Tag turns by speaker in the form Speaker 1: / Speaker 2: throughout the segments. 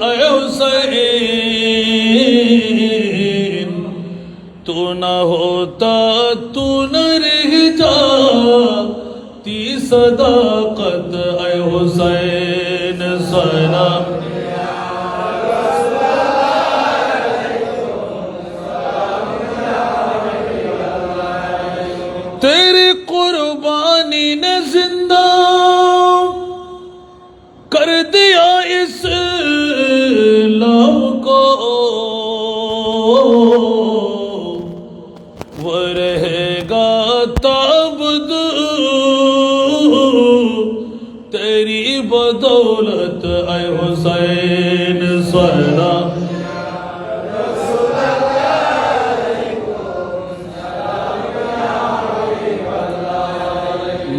Speaker 1: اے حسین تو نہ ہوتا تو نہ رہ جاتی صداقت اے حسین سلام تیری قربانی نے زندہ کر دیا اسلام کو وہ رہے گا تابد تیری بدولت اے حسین سلام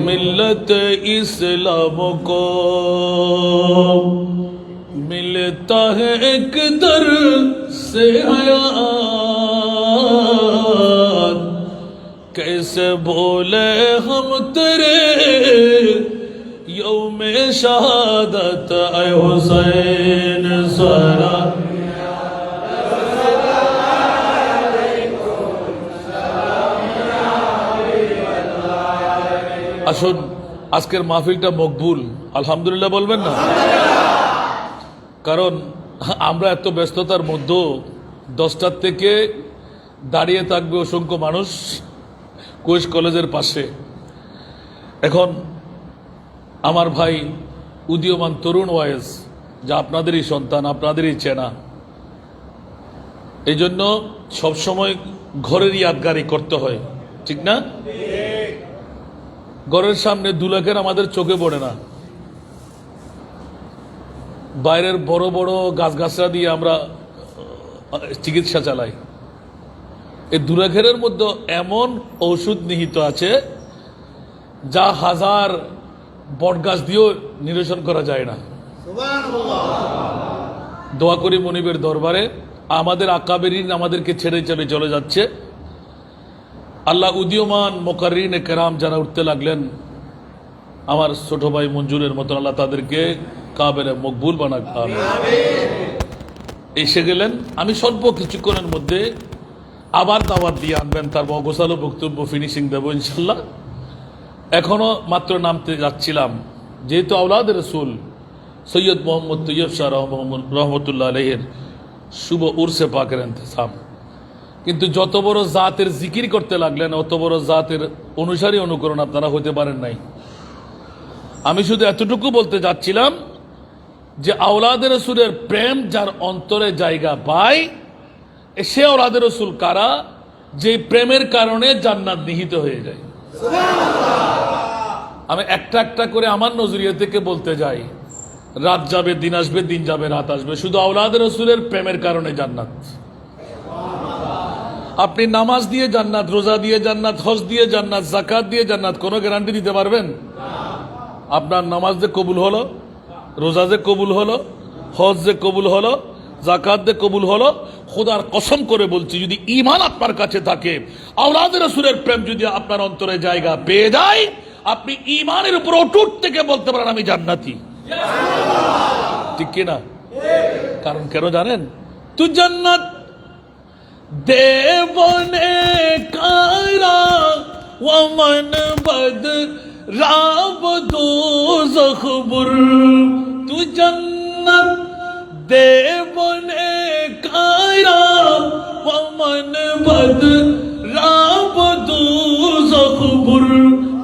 Speaker 1: ملت اسلام کو ملتا ہے ایک در سے حیات کیسے بولے ہم تیرے یوم شہادت اے حسین سلام আসুন আজকের মাহফিলটা মকবুল আলহামদুলিল্লাহ বলবেন না কারণ আমরা এত ব্যস্ততার মধ্যে 10টার থেকে দাঁড়িয়ে থাকবে অসংখ্য মানুষ কুয়েস কলেজের পাশে এখন আমার ভাই উদীয়মান তরুণ ওয়াইজ যা আপনাদেরই সন্তান আপনাদেরই চেনা এই জন্য সবসময় ঘরের ইয়াদগারি করতে হয় ঠিক না ঘরের সামনে দুলাখের আমাদের চোখে পড়ে না বাইরের বড় বড় গাছগাছরা দিয়ে আমরা চিকিৎসা চালাই এই দুলাখের মধ্যে এমন ঔষধ নিহিত আছে যা হাজার বটগাছ দিয়েও নিরসন করা যায় না দোয়া করি মনিবের দরবারে আমাদের আকাবেরিন আমাদেরকে ছেড়ে ছেড়ে চলে যাচ্ছে আল্লাহ উদীয়মান মুকাররিনে কেরাম যারা উঠতে লাগলেন আমার ছোট ভাই মঞ্জুরের মতো আল্লাহ তাদেরকে কাবেরে মকবুল বানাক আমিন এসে গেলেন আমি স্বল্প কিছুক্ষণের মধ্যে আবার দাওয়াত দিয়ে আনবেন তার গোছালো বক্তব্য ফিনিশিং দেবো ইনশাল্লাহ এখনো মাত্র নামতে যাচ্ছিলাম যেহেতু আওলাদ রাসূল সৈয়দ মোহাম্মদ তৈয়ব শাহ রহমতুল্লাহ আলাইহির শুভ উরসে পাকের ইন্তেজাম কিন্তু যত বড় জাতের জিকির করতে লাগলেন অত বড় জাতের অনুসারী অনুকরণ আপনারা হতে পারেন নাই আমি শুধু এতটুকু বলতে যাচ্ছিলাম যে আওলাদের রাসূলের প্রেম যার অন্তরে জায়গা পায় সে আওলাদের রাসূল কারা যে প্রেমের কারণে জান্নাত নিহিত হয়ে যায় আমি একটা একটা করে আমার নজরিয়া থেকে বলতে যাই রাত যাবে দিন আসবে দিন যাবে রাত আসবে শুধু আওলাদের রাসূলের প্রেমের কারণে জান্নাত আপনি নামাজ দিয়ে জান্নাত রোজা দিয়ে জান্নাত হজ দিয়ে জান্নাত যাকাত দিয়ে জান্নাত কোনো গ্যারান্টি দিতে পারবেন আপনার নামাজ যে কবুল হলো রোজা যে কবুল হলো হজ যে কবুল হলো যাকাত যে কবুল হলো খোদার কসম করে বলছি যদি ঈমান আপনার কাছে থাকে আওলাদের রাসূলের প্রেম যদি আপনার অন্তরে জায়গা পেয়ে যায় আপনি ঈমানের উপর অটুট থেকে বলতে পারেন আমি জান্নাতি ঠিক কি না কারণ কেন জানেন তুই জান্নাত দেবনে কারা ওমন বদ রাব দোজখ বুর তু জান্নাত দেবনে কারা ওমন বদ রাব দোজখ বুর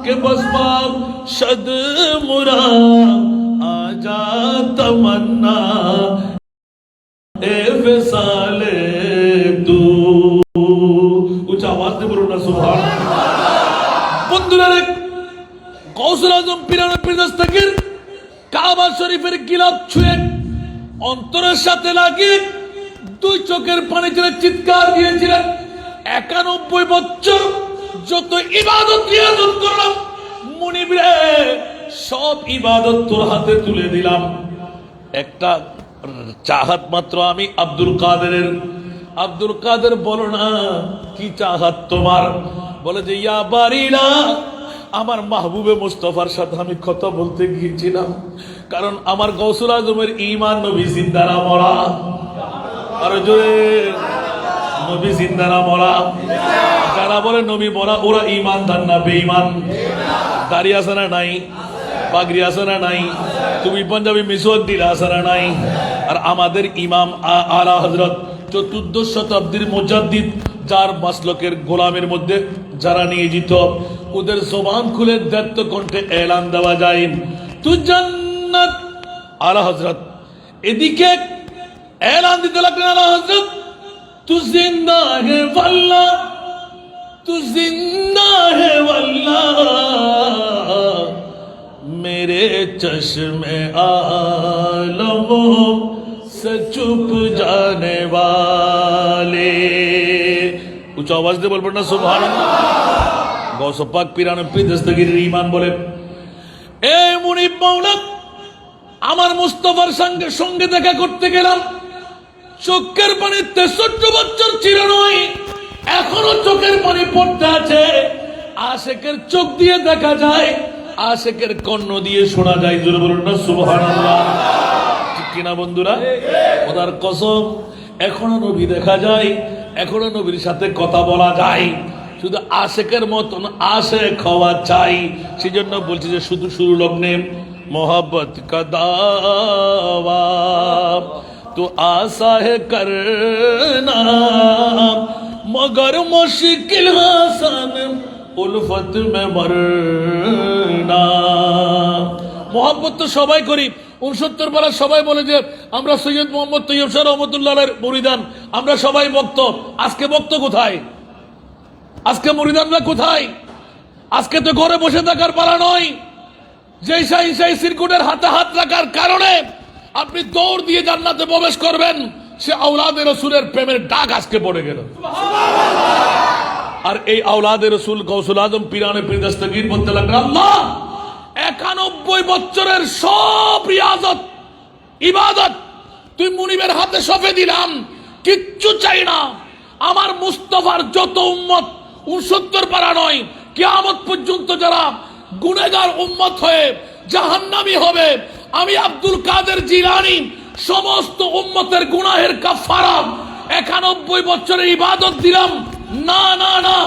Speaker 1: के बस बाप शद मुरा आजा तमन्ना ए फिसाले तू उच्च आवाज से बोलो ना सुभान बंधुरा रे गौसुल आजम पीराना पीर दस्तगीर কাবা শরীফের গিলাফ ছুঁয়ে অন্তরের সাথে লাগিয়ে দুই চোখের পানি ছেড়ে চিৎকার দিয়েছিলেন 91 বছর যত ইবাদত রিয়াজত করলাম মুনিব রে সব ইবাদত তোর হাতে তুলে দিলাম একটা চাহাত মাত্র আমি আব্দুল কাদের বলো না কি চাহাত তোমার বলে যে ইয়া বারিনা আমার মাহবুবে মুস্তাফার সাথে আমি কথা বলতে গিয়েছিলাম, কারণ আমার গৌসুল আজমের ঈমান নবী জিন্দা না মরা, আর জোরে নবী জিন্দা না মরা। যারা বলে নবী মরা ওরা ঈমানদার না বেঈমান? দাড়ি আছে না নাই? পাগড়ি আছে না নাই? তুমি পাঞ্জাবি মিসওয়াক দিলা আছে না নাই? আর আমাদের ইমাম আলা হযরত 14 শতাব্দীর মুজাদ্দিদ, যার মাসলকের গোলামের মধ্যে যারা নিয়োজিত, ওদের জবান খুলে দত্ত কণ্ঠে এলান দেওয়া যায়, তু জান্নাত। আলা হযরত এদিকে এলান দিতে লাগলেন, আলা হযরত তু জিন্দা হে ওয়াল্লাহ, তু জিন্দা হে ওয়াল্লাহ, मेरे चश्मे आलमों से चुप जाने वाले। উচ্চ আওয়াজ দিয়ে বলবেন না সুবহানাল্লাহ। গৌস পাক পিরানে পীর দস্তগীর ঈমান বলে, এ মুনিব মাওলা, আমার মুস্তাফার সঙ্গে দেখা করতে গেলাম, চোখের পানি 63 বছর ছিল নয়, এখনো চোখের পানি পড়তে আছে। আশেকের চোখ দিয়ে দেখা যায়, আশেকের কর্ণ দিয়ে শোনা যায়, জোরে বলুন না সুবহানাল্লাহ। ঠিক কিনা বন্ধুরা? খোদার কসম, এখনো নবী দেখা যায়, এখনো নবীর সাথে কথা বলা যায়, শুধু আশেকের মতন আশেক হওয়া চাই। সেই জন্য বলছি যে শুধু শুরু লগ্নে মোহাব্বত কা দাওয়া তো আশা হে করনা, মগর মুশকিল হাসান উলফত মে মরনা। মোহাব্বত তো সবাই করি, 69 পারা সবাই বলে যে আমরা সৈয়দ মোহাম্মদ তৈয়ব শাহ রহমতুল্লাহ আলাইহির মুরিদান, আমরা সবাই ভক্ত। আজকে ভক্ত কোথায়? আজকে মুরিদানরা কোথায়? আজকে তো ঘরে বসে থাকার পালা নয়। যেই সেই সিরকুটের হাতে হাত রাখার কারণে আপনি দৌড় দিয়ে জান্নাতে প্রবেশ করবেন, সে আওলাদে রাসূলের প্রেমের ডাক আজকে পড়ে গেল। আর এই আওলাদে রাসূল গৌসুল আজম পিরানে পীর দস্তগীর বলতে লাগলেন, আল্লাহ 91 বছরের সব রিয়াজত ইবাদত তুই মুনিবের হাতে সঁপে দিলাম, কিচ্ছু চাই না। আমার মুস্তাফার যত উম্মত 69 পারা নয়, কিয়ামত পর্যন্ত যারা গুনাহগার উম্মত হয়ে জাহান্নামী হবে, আমি আব্দুল কাদের জিলানী সমস্ত উম্মতের গুনাহের কাফারা 91 বছরের ইবাদত দিলাম। না না না,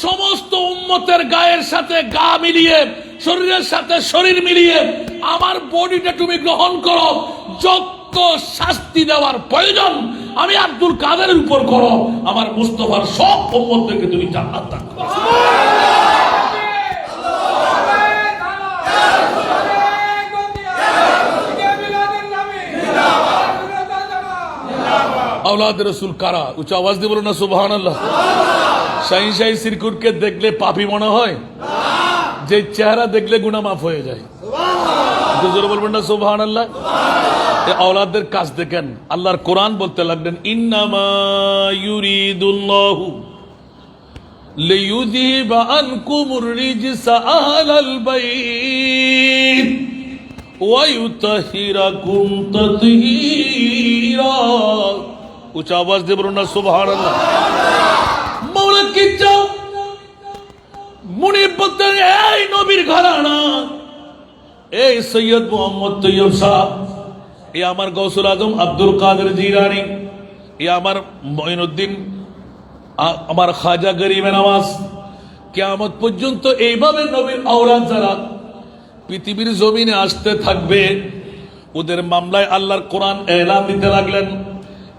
Speaker 1: সমস্ত উম্মতের গায়ের সাথে গা মিলিয়ে, শরীরের সাথে শরীর মিলিয়ে আমার বডিটা তুমি গ্রহণ করো। যত শাস্তি দেওয়ার প্রয়োজন আমি আব্দুল কাদেরের উপর করো, আমার মুস্তাফার সব উম্মতকে তুমি জান্নাত দান করো। আওলাদ রাসূল কারা? উচ্চ আওয়াজ দিয়ে বলুন না সুবহানাল্লাহ। শাহিন সিরকুটকে দেখলে পাপী মনে হয়? যে চেহারা দেখলে গুনাহ মাফ হয়ে যায়। জোরে বলবেন না সুবহানাল্লাহ। এই আওলাদের কাজ দেখেন, আল্লাহর কোরআন বলতে লাগলেন, ইন্নামা ইউরিদুল্লাহু লিইউযিবা আনকুমুর রিজসা আহলাল বাইত ওয়া ইউতাহিরাকুম তাতহীরা। উচ্চ আওয়াজ দিয়ে বলুন না সুবহানাল্লাহ। মাওলা কি চাও? মুনিব বলতেন, এই নবীর ঘরানা, এই সৈয়দ মোহাম্মদ তৈয়ব সাহেব, এই আমার গৌসুল আজম আব্দুল কাদের জিলানী, এই আমার মঈনুদ্দিন, আমার খাজা গরিবে নওয়াজ, কিয়ামত পর্যন্ত এইভাবে নবীর আওলাদ যারা পৃথিবীর জমিনে আসতে থাকবে, ওদের মামলায় আল্লাহর কোরআন এলান দিতে লাগলেন,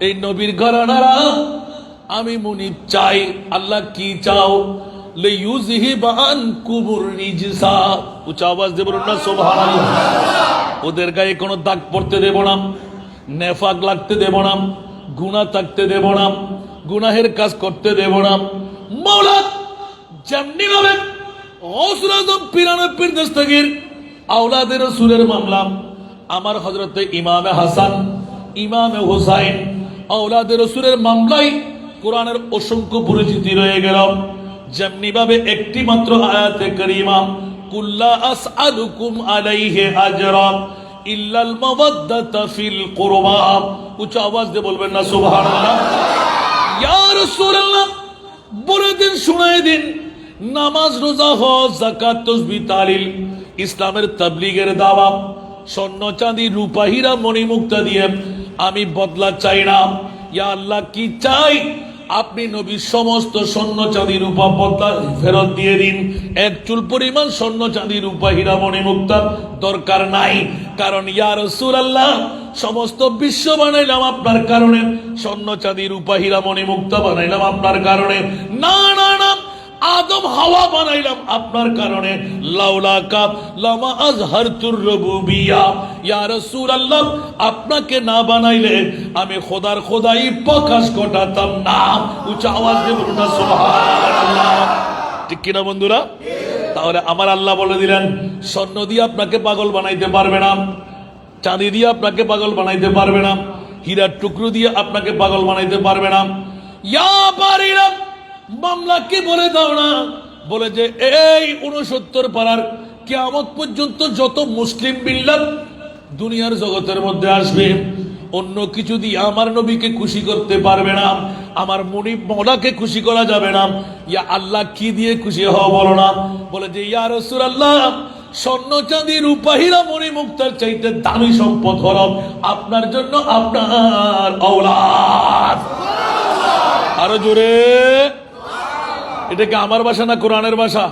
Speaker 1: এই নবীর ঘরানারা আমি মুনিব চাই। আল্লাহ কি চাও? লিইউযহিবা আনকুমুর রিজসা। উচ্চ আওয়াজ দিয়ে বলুন না সুবহানাল্লাহ। ওদের গায়ে কোনো দাগ পড়তে দেব না, নেফাক লাগতে দেব না, গুনাহ থাকতে দেব না, গুনাহের কাজ করতে দেব না। মাওলা যেমনি ভাবে গৌসুল আজম পিরানে পীর দস্তগীর আওলাদে রাসূলের মামলা আমার হযরতে ইমামে হাসান, ইমামে হুসাইন, আওলাদে রাসূলের মামলায় কোরআনের অসংখ্য পরিচিতি রয়ে গেল। যেমনি ভাবে একটি মাত্র আয়াতে কারীমা, কুল্লা আসআলুকুম আলাইহি আজরা ইল্লাল মাওয়াদ্দাতা ফিল কুরবা। উচ্চ আওয়াজ দিয়ে বলবেন না সুবহানাল্লাহ। ইয়া রাসূলুল্লাহ, বলে দিন, শুনাই দিন, নামাজ, রোজা, হজ, যাকাত, তাসবিহ, তাহলিল, ইসলামের তাবলীগের দাওয়া, স্বর্ণ, চাঁদি, রূপা, হীরা, মণিমুক্তা দিয়ে আমি বদলা চাই না। ইয়া আল্লাহ, কি চাই? আপনি নবীর সমস্ত স্বর্ণ, চাঁদি, রূপা বদলা ফেরত দিয়ে দিন। এক চুল পরিমাণ স্বর্ণ, চাঁদি, রূপা, হীরা, মণিমুক্তা দরকার নাই। কারণ ইয়া রাসূলুল্লাহ, সমস্ত বিশ্ব বানাইলাম আপনার কারণে, স্বর্ণ, চাঁদি, রূপা, হীরা, মণিমুক্তা বানাইলাম আপনার কারণে। না না না, আদম হাওয়া বানাইলাম আপনার কারণে। লাউলাকা লামা আজহারতুর রুবুবিয়্যা। ইয়া রাসূলুল্লাহ, আপনাকে না বানাইলে আমি খোদার খোদাই প্রকাশ ঘটাতাম না। উচ্চ আওয়াজ দিয়ে বলুন না সুবহানাল্লাহ। ঠিক কিনা বন্ধুরা? তাহলে আমার আল্লাহ বলে দিলেন, স্বর্ণ দিয়ে আপনাকে পাগল বানাইতে পারবে না, চাঁদি দিয়ে আপনাকে পাগল বানাইতে পারবে না, হীরার টুকরো দিয়ে আপনাকে পাগল বানাইতে পারবে না। ইয়া বারিরা, মামলাকে বলে দাও না, বলে যে এই 69 পাড়ার কিয়ামত পর্যন্ত যত মুসলিম মিল্লাত দুনিয়ার জগতের মধ্যে আসবে, অন্য কিছু দিয়ে আমার নবীকে খুশি করতে পারবে না, আমার মুনিব মওলাকে খুশি করা যাবে না। ইয়া আল্লাহ, কি দিয়ে খুশি হও বলো না? বলে যে ইয়া রাসূলুল্লাহ, স্বর্ণ, চাঁদি, রূপা, হীরা, মণিমুক্তার চাইতে দামি সম্পদ হলো আপনার জন্য আপনার আওলাদ। আরো জোরে। এটা কি আমার ভাষা না কোরআনের ভাষা?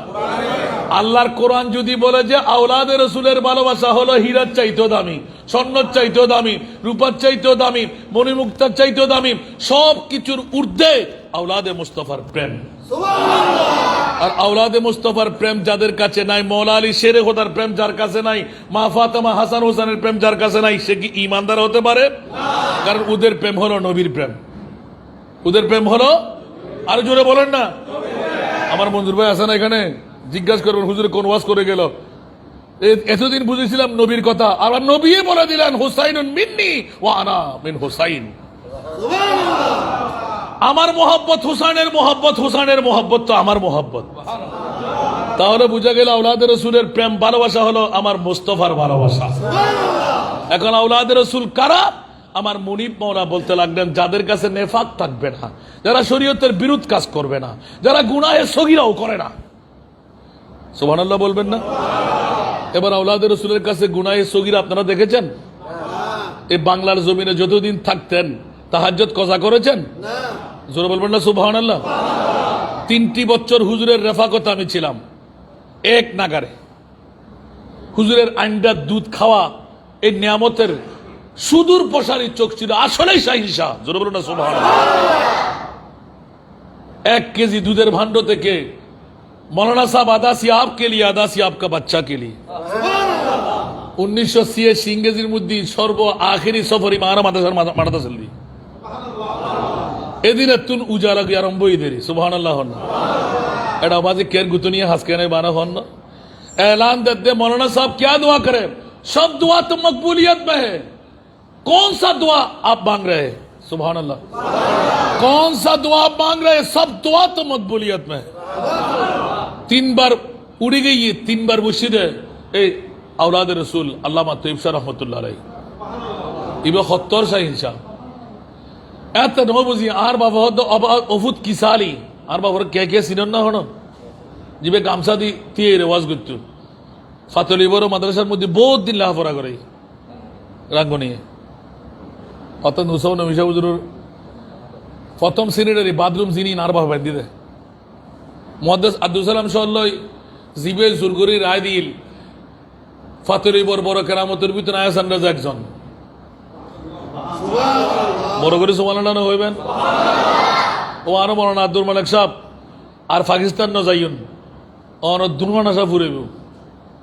Speaker 1: আল্লাহর কোরআন যদি বলে যে আওলাদে রাসূলের ভালোবাসা হলো হীরার চাইতেও দামি, স্বর্ণের চাইতেও দামি, রূপার চাইতেও দামি, মণিমুক্তার চাইতেও দামি, সব কিছুর ঊর্ধ্বে আওলাদে মুস্তাফার প্রেম। আর আওলাদে মুস্তাফার প্রেম যাদের কাছে নাই, মৌলা আলী শেরে খোদার প্রেম যার কাছে নাই, মা ফাতেমা হাসান হোসেনের প্রেম যার কাছে নাই, সে কি ঈমানদার হতে পারে? কারণ ওদের প্রেম হলো নবীর প্রেম, ওদের প্রেম হলো। আর জোরে বলেন না। আমার মঞ্জুর ভাই আছে না এখানে, জিজ্ঞাসা করবেন হুজুরে কোন ওয়াজ করে গেল। এতদিন বুঝেছিলাম নবীর কথা, আর নবী বলে দিলেন হুসাইনুন মিন্নি ওয়া আনা মিন হুসাইন। আমার মোহাব্বত হুসাইনের মোহাব্বত, হুসাইনের মোহাব্বত তো আমার মোহাব্বত। তাহলে বুঝা গেল আওলাদে রাসূলের প্রেম ভালোবাসা হলো আমার মুস্তাফার ভালোবাসা। এখন আওলাদে রাসূল কারা? আমার মুনিব মওলা বলতে লাগলেন, যাদের কাছে নেফাক থাকবে না, যারা শরীয়তের বিরুদ্ধ কাজ করবে না, যারা গুনাহে সগীরাও করে না। সুবহানাল্লাহ বলবেন না? এবার আওলাদে রাসূলের কাছে গুনাহে সগীরা আপনারা দেখেছেন? এই বাংলার জমিনে যতদিন থাকতেন তাহাজ্জুদ কজা করেছেন? জোরে বলবেন না সুবহানাল্লাহ। 3টি বছর হুজুরের রেফাকতে আমি ছিলাম, এক নাগারে। হুজুরের আন্ডার দুধ খাওয়া এই নিয়ামতের সুদূর প্রসারী চোখ ছিল, আসলেই শাহিনশাহ। জোরে বলুন না সুবহানাল্লাহ। 1 কেজি দুধের ভান্ড থেকে মৌলানা সাহেব আদাসি আপকে লিয়ে, আদাসি আপকা বাচ্চা কে লিয়ে। 1986 ইংরেজির মধ্যে সর্ব আখেরি সফরি মারা মাদাসার মারাদা চললি এদিনে তুন উজালা কি আরম্ভ ইদেরি। সুবহানাল্লাহ। এটা আওয়াজে কেয়ার গুতনিয়ে হাসকে নাই বানা হন না। ऐलान देते मौलाना साहब क्या दुआ करें? सब दुआ तो मकबूलियत में है। कौन सा दुआ आप मांग रहे हैं? सुभान अल्लाह। कौन सा दुआ आप मांग रहे हैं? सब दुआ तो मकबूलियत में है। 3 बार उड़ी गई है, 3 बार मुर्शिद है ए औलाद रसूल अल्लामा तैयब शाह रहमतुल्लाह अलैहि इबे 70 শাহ এত নবুজি আর বাবা হতো অফুত কিসালি আর বাবার কে কে সিনন না হনো জিবে গামছা দি দিয়ে রেওয়াজ করত। ফাতলি বড় মাদ্রাসার মধ্যে বহুত দিন লেখাপড়া করে রাঙ্গনি অত নুসাউ নমিশা হুজুরের প্রথম শ্রেণীর বাথরুম যিনি আর বাবা বাদ দিতে মুহাদ্দিস আব্দুল সালাম সাল্লাহ জিবে জুরগুরি রায় দিল ফাতলি বড় বড় কেরামতের ভিতরে আয়াসান রাজা একজন বড় করে সুবহানাল্লাহ হইবেন। ও আরো মৌলানা আব্দুল মালিক সাহেব আর পাকিস্তান ন যাইন অন দুর্গনা সাহেব ফুরাইব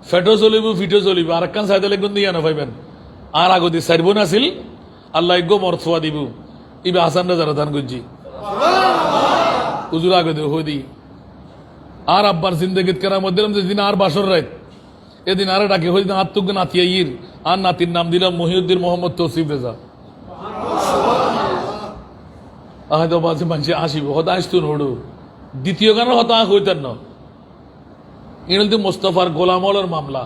Speaker 1: ফেটো চলিব ফিটো চলিব আর একখান সাইডে লেগুন দিয়া না পাইবেন। আর আগতি সাইরবন আছিল আল্লাহ গো মরথুয়া দিব ইবে হাসান রাজা দান গুজি হুজুর আগতে হই দি আর আব্বার জিন্দেগিত কেরামত দিলাম যেদিন আর বাসর রাত এদিন আর ডাকে হই দিন আত্মুক নাতিয়া ইর আর নাতির নাম দিলাম মহিউদ্দিন মোহাম্মদ তৌসিফ রেজা। হয়তো বাজে মানুষ আসিব হয়তো আসতো নোড়ো দ্বিতীয় গানের হয়তো আঁক হইতেন না ইনলদি মোস্তফার গোলামলের মামলা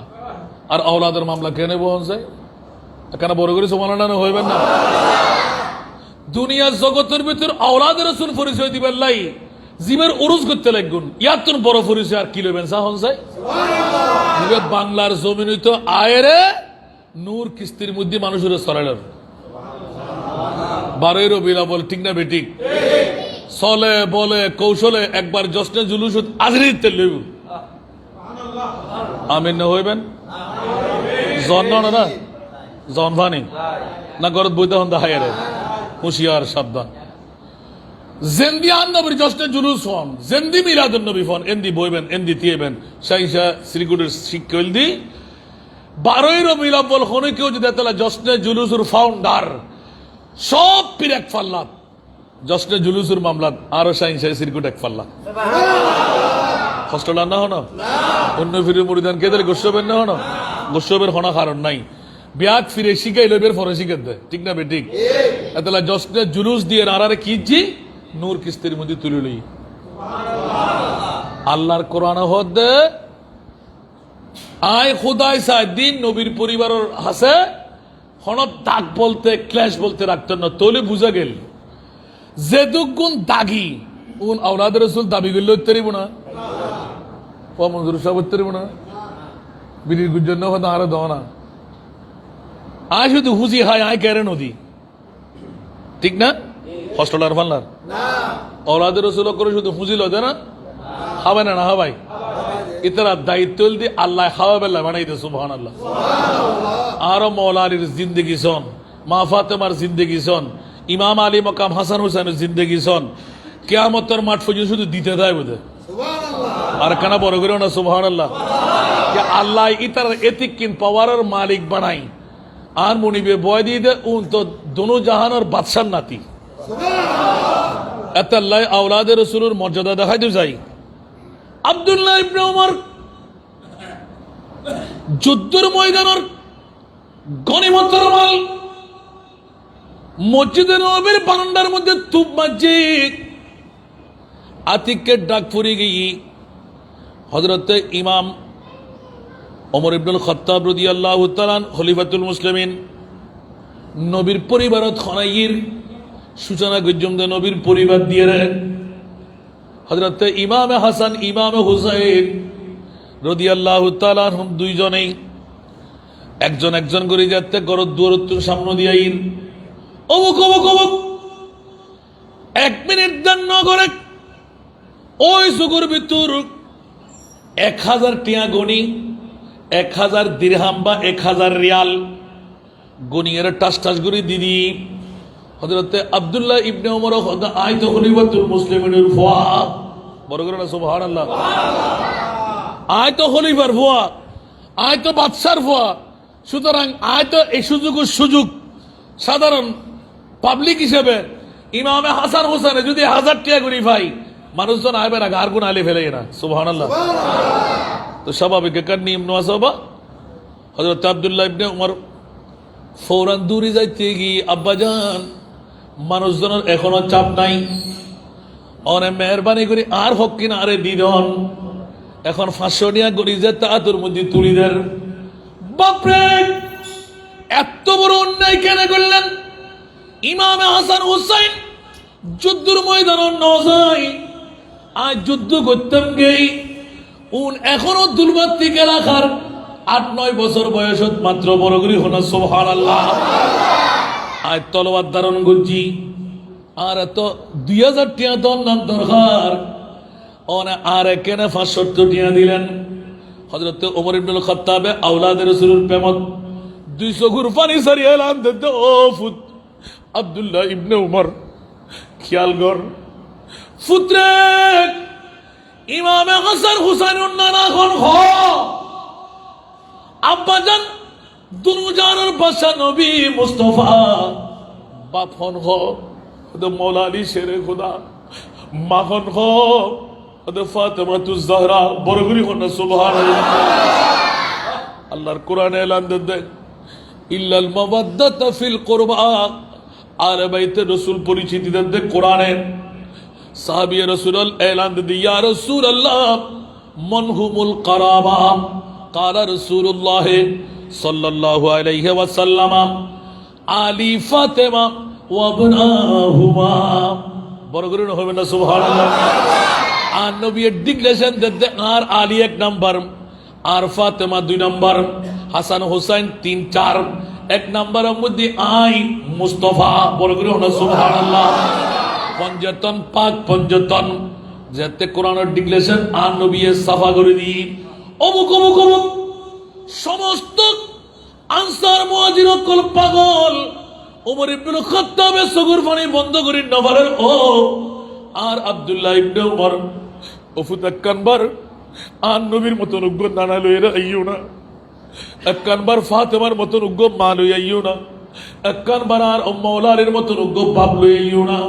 Speaker 1: আর আওলাদের মামলা কেনে বহন যায় কেন বড় করে সুবহানাল্লাহ হইবেন না। দুনিয়ার জগতের ভিতর আওলাদ রাসূল পরিচয় দিবেন লাই জিমের ওরুজ করতে লাগুন ইয়াতুন বড় পরিচয় আর কি লইবেন সা হন চাই বাংলার জমিন তো আয়েরে নূর কিস্তির মধ্যে মানুষের সরাইলেন 12 রবিউল আউয়াল ঠিক না বেঠিক চলে বলে কৌশলে একবার জশ্নে জুলুস আজরিতে লইব আমিন না হইবেন জন না জন ভানি না গরত বইতে হন দাহাইরে হুঁশিয়ার সাবধান জেন্দি আন নবীর জশ্নে জুলুস হন জেন্দি মিলাদুন নবী ফন এন্দি বইবেন এন্দি তিয়েবেন সাইসা শ্রীকুটের শিক্ষল দি 12 রবিউল আউয়াল হনে কেউ যদি তালা জশ্নে জুলুসের ফাউন্ডার সব পীর এক ফাল্লাত জশ্নে জুলুসের মামলাত আরো সাইসা শ্রীকুট এক ফাল্লা কষ্টটা না হন অন্য ফিরে মুরিদান কে দিলে গোস্ববের না হন গোস্ববের হনা কারণ নাই বিয়াক ফিরে শিখাই লইবের ফরে শিখাত দেয় ঠিক না বে ঠিক এতলা জশ্নে জুলুস দিয়ে নারারে কিজি নূর কিস্তির মধ্যে তুলে লই আল্লাহর কোরআন হদ আয় খুদাই সাইদিন নবীর পরিবারের হাসে হনব দাগ বলতে ক্লেশ বলতে রাখতেন না তোলে বুঝা গেল যে দুগুণ দাগি উন আওলাদ রাসূল দাবি করলে উত্তরিব না ও মঞ্জুর সাহেব উত্তরিব না বিড়ির গুজন না হতো আরো দাও না আয় শুধু হুজি হায় আয় কেরে নদী ঠিক না হস্টলার ফাল্লার আওলাদ রাসূল করে শুধু হুজি লদে না হবে না না ভাই ইতরা দায়িত্ব দি আল্লাহ খাওয়া বেলা বানাইতে সুবহানাল্লাহ আরো মৌলানির জিন্দগি সন মা ফাতেমার জিন্দগি সন ইমাম আলী মকাম হাসান হুসাইনের জিন্দগি সন কিয়ামতের মাঠ পর্যন্ত শুধু দিতে দেয় বোধ আর কেন বড় করে না সুবহানাল্লাহ আল্লাহ ইতার এতিকিন পাওয়ারের মালিক বানাই আর মনিবে বয় দিয়ে দে উন তো দোনো জাহানের বাদশার নাতি এত আল্লাহ আওলাদের রাসূলের মর্যাদা দেখাইতে যাই আব্দুল্লাহ ইবনে ওমর যুদ্ধের ময়দানের গনিমতের মাল মসজিদে নববীর বারান্দার মধ্যে তুপ মসজিদ আতিকের ডাক ফুরি গিয়ে হযরত ইমাম ওমর ইবনুল খাত্তাব রাদিয়াল্লাহু তাআলা খলিফাতুল মুসলিমিন নবীর পরিবারত খনাইর সূচনা গজ্জম দে নবীর পরিবার দিয়ে রে হযরত ইমাম হাসান ইমাম হুসাইন রাদিয়াল্লাহু তাআলা হুম দুইজনেই একজন একজন করে যাতে গরদ দূরত্বের সামনে দিয়ে আইন অবক অবক অবক 1 মিনিট দান না করে ওই সুগুর ভিতর 1000 টিয়া গনি 1000 দিরহাম বা 1000 রিয়াল গনিয়ের টাস টাস করে দিদি হযরত আব্দুল্লাহ ইবনে ওমর আইতো খলিফাতুল মুসলিমিনের ফুয়া বড় করে না সুবহানাল্লাহ আইতো খলিফার ফুয়া আইতো বাদশার ফুয়া সুতরাং আইতো এই সুযোগ সাধারণ পাবলিক হিসেবে ইমামে হাসান হোসেন যদি 1000 টাকা করে ভাই মানুষজন আইবে না আর গুণ আলে ফেলে না সুবহানাল্লাহ তো স্বাভাবিক কার নিয়ম নওয়াজবা হযরত আব্দুল্লাহ ইবনে ওমর ফৌরান দূরে যাইতে গিয়ে আব্বাজান মানুষজনের এখনো চাপ নাই অনেক মেহরবানি করে আর হক কিনা আরে দিদন এখন 500 টাকা করি যে তাহাতুর মধ্যে তুলি দেন বাপরে এত বড় অন্যায় কেন করলেন ইমামে হাসান হুসাইন যুদ্ধের ময়দানে নজাই আজ যুদ্ধ করতাম গেই উন এখনো দুর্বাতি রাখার 8-9 বছর বয়সত মাত্র বড় করি হনা সুবহানাল্লাহ আজ তলোয়ার ধারণ করছি আর এত 2000 টাকা দন্ডান দরকার ওনা আর কেনে 570 টাকা দিলেন হযরত ওমর ইবনুল খাত্তাব আওলাদের রাসূলের প্রেমত 200 ঘুর পানি সারি এলান দে ও ফুত আব্দুল্লাহ ইবনে ওমর খেয়াল কর ফুত্রে ইমামে হাসান হুসাইনের নানা খন হ আব্বাজান দুনুজানের বাদশা নবী মুস্তাফা বাপ হন হ তো মৌলা আলী শেরে খোদা মা হন হ তো ফাতেমাতুজ জাহরা বরগুরি হন সুবহানাল্লাহ আল্লাহর কোরআনে এলান দে ইল্লাল মাওয়াদ্দাতা ফিল কুরবা আলে বাইতে রাসূল পরিচিতি দে কোরআনে সাহাবী রাসূল এলান দে ইয়া রাসূলুল্লাহ মানহুমুল কারাবা قال رسول الله صلى الله عليه وسلم علي فاطمه وابناهما বড় করে হবে না সুবহানাল্লাহ আর নবীর ডিক্লেরেশন দিতে আর আলী 1 নাম্বার, আর ফাতেমা 2 নাম্বার, হাসান হোসেন 3 4, 1 নাম্বারের মধ্যে আই মুস্তাফা, বড় করে হলো সুবহানাল্লাহ। পঞ্জতন পাক পঞ্জতন যেতে কোরআনের ডিক্লেরেশন আর নবী সাফা করে দি অমুক অমুক অমুক সমস্ত আনসার মুহাজির কল পাগল। ওমর ইবনে খাত্তাবের চকুর পানি বন্ধ করে নফরের ও আর আব্দুল্লাহ ইবনে উমর ওফুত একবার আর নবীর মতন উগ্র নানা লইয়া আইও না, একবার ফাতেমার মতন উগ্র মা লইয়া আইও না, একবার আর মৌলারের মতন উগ্র বাপ লইয়া আইও না।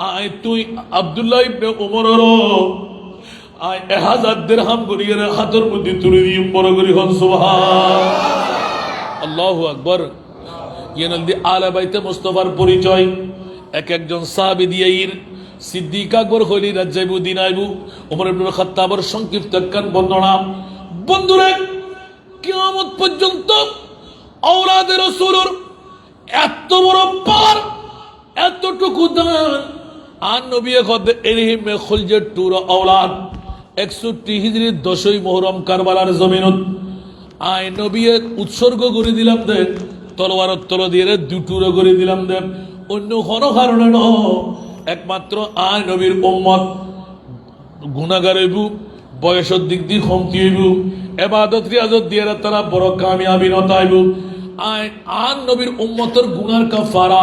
Speaker 1: আয় তুই আব্দুল্লাহ ইবনে উমরের আয় 1000 দিরহাম করিয়ে হাতের মধ্যে তুলে দিয়ে বড় করি হন সুবহান আল্লাহু আকবার। ইয়ানলদি আলা বাইতে মুস্তাফার পরিচয় এক একজন সাহাবী দিয়েইর সিদ্দিক আকবর খলিল রাজ্জাইবু দিনাইবু ওমর ইবনে খাত্তাবের সংক্ষিপ্ত কান বর্ণনা। বন্ধুরা, কিয়ামত পর্যন্ত আওলাদে রাসূলের এত বড় পার, এতটুকু দান আর নবী খদ এরহিম মে খুলজে টুর আওলাদ 61 হিজরি 10ই মুহররম কারবালার জমিনত আয় নবী উৎসর্গ করে দিলাম দে, তলোয়ারের তল দিয়ে দুটুরো করে দিলাম দে, অন্য কোনো কারণে ন, একমাত্র আয় নবীর উম্মত গুনাহগার হইব, বয়সের দিক দিয়ে কমতি হইব, ইবাদত রিয়াজত দিয়ে তারা বড় কামিয়াবি নতাইব। আয় আর নবীর উম্মতের গুনার কাফারা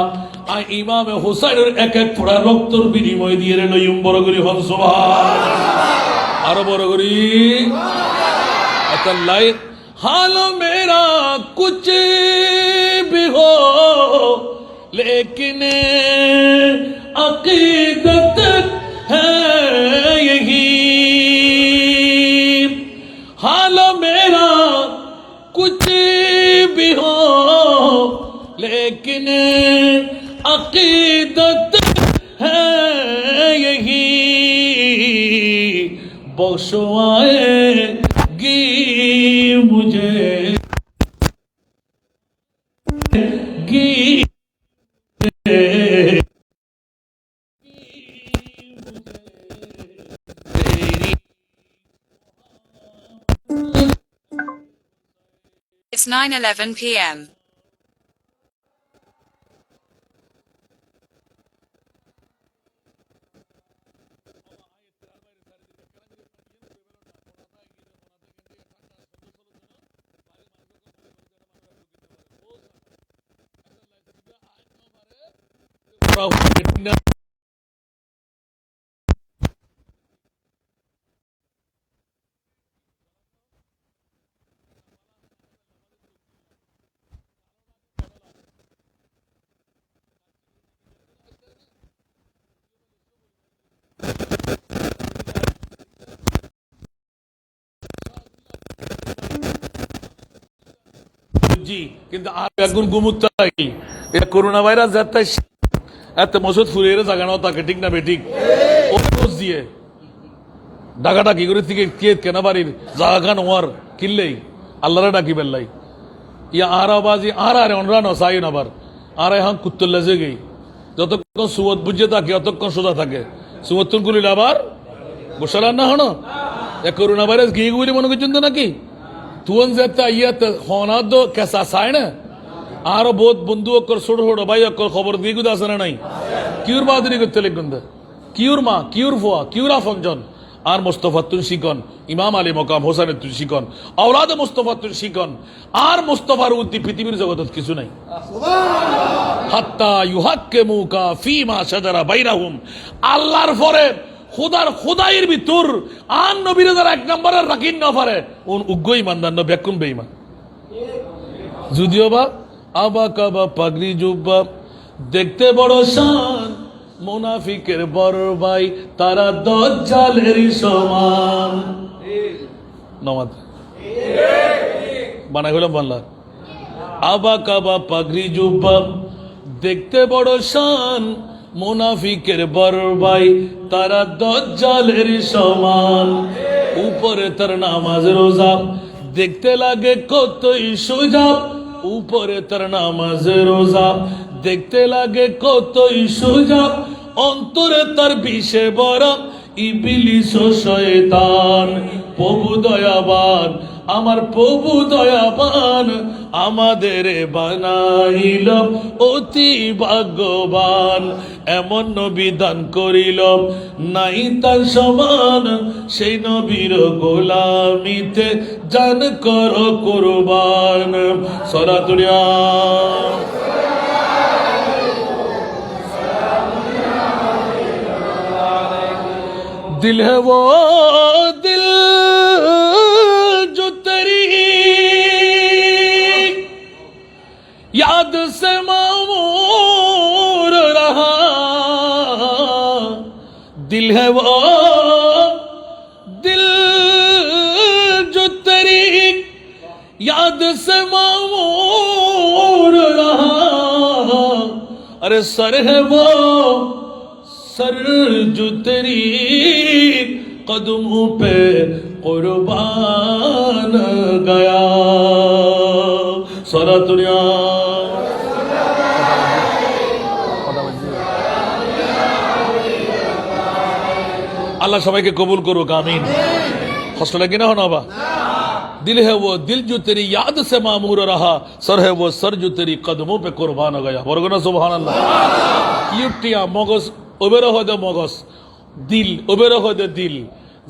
Speaker 1: আয় ইমামে হুসাইনের এক এক ফোঁটা রক্তর বিনিময় দিয়ে লইম বড় করি হন সুবহান আরো বড় করি আল্লাহ। हाल मेरा कुछ भी हो लेकिन अकीदत है यही, हाल मेरा कुछ भी हो लेकिन अकीदत है यही, बख्शवाएगी मुझे
Speaker 2: It's 9:11 p.m.
Speaker 1: জি কিন্তু আর একগুণ গুমুত্তাই এটা করোনা ভাইরাস যাতে এত মসজিদ ফুরিয়ে জাগানো তাকে ঠিক না বেঠিক ও রোজ দিয়ে ডাকাটা কি করে থেকে কেনা বাড়ির জাগা খান ওয়ার কিনলেই আল্লাহরে ডাকি বেল্লাই ইয়া আরাবাজি আর অনরানো সাই আবার আর এখন কুত্তল্লা জেগেই যতক্ষণ সুবত বুঝে থাকে অতক্ষণ সোজা থাকে সুবতুন গুলিল আবার গোসালার না হনো এ করোনা ভাইরাস গিয়ে গুলি মনে করছেন তো নাকি তুন যেতে ইয়াতে হনাদ কেসা চায় না আরো বহুত বন্ধু অক্ষর ছোট ছোট ভাই অক্ষর খবর দিয়ে গুদা আছে না নাই কিউর বাহাদুরি করতে লিখুন কিউর মা কিউর ফোয়া কিউর আফমজন আর মুস্তফাতুন শিকন ইমাম আলী মকাম হোসেন শিকন আওলাদ মুস্তফাতুন শিকন আর মুস্তফার উদ্দি পৃথিবীর জগতত কিছু নাই হাত্তা ইউহাক্কিমুকা ফীমা শাজারা বাইনাহুম আল্লাহর পরে খুদার খুদাইয়ের ভিতর আন নবীর যারা 1 নম্বরের রাখিন না পারে উন উগ্র ইমানদার না বেকুন বেঈমান যদিও বা আবা কাবা পাগড়ি জুব্বা দেখতে বড় শান মুনাফিকের বড় ভাই তারা দাজ্জালের সমান নমাজ বানাই হলাম বাংলা আবা কাবা পাগড়ি জুব্বা দেখতে বড় শান মুনাফিকের বড় ভাই তারা দাজ্জালের সমান উপরে তার নামাজ রোজা দেখতে লাগে কতই সোজা উপরে তার নামাজ রোজা দেখতে লাগে কতই সোজা অন্তরে তার বিষে বড় ইবলিস ও শয়তান। প্রভু দয়াবান, আমার প্রভু দয়াবান, আমাদের বানাইল অতি ভাগ্যবান। এমন নবী দান করিল নাই তার সমান, সেই নবীর গোলামিতে জান কর কুরবান। সরাতুরিয়া दिल है वो दिल जो तेरी याद से मामूर रहा, दिल है वो दिल जो तेरी याद से मामूर रहा, अरे सर है वो सर जो तेरी कदमों पे कुर्बान गया। सरातुरिया আল্লাহ সবাইকে কবুল করুক, আমিন। কষ্ট লাগে না হনা বা? दिल है वो दिल जो तेरी याद से मामूर रहा, सर है वो सर जो तेरी कदमों पे कुर्बान हो गया। বরগনা সুবহানাল্লাহ। কিউটিয়া মগজ ওবের হদে মগজ, দিল ওবের হদে দিল,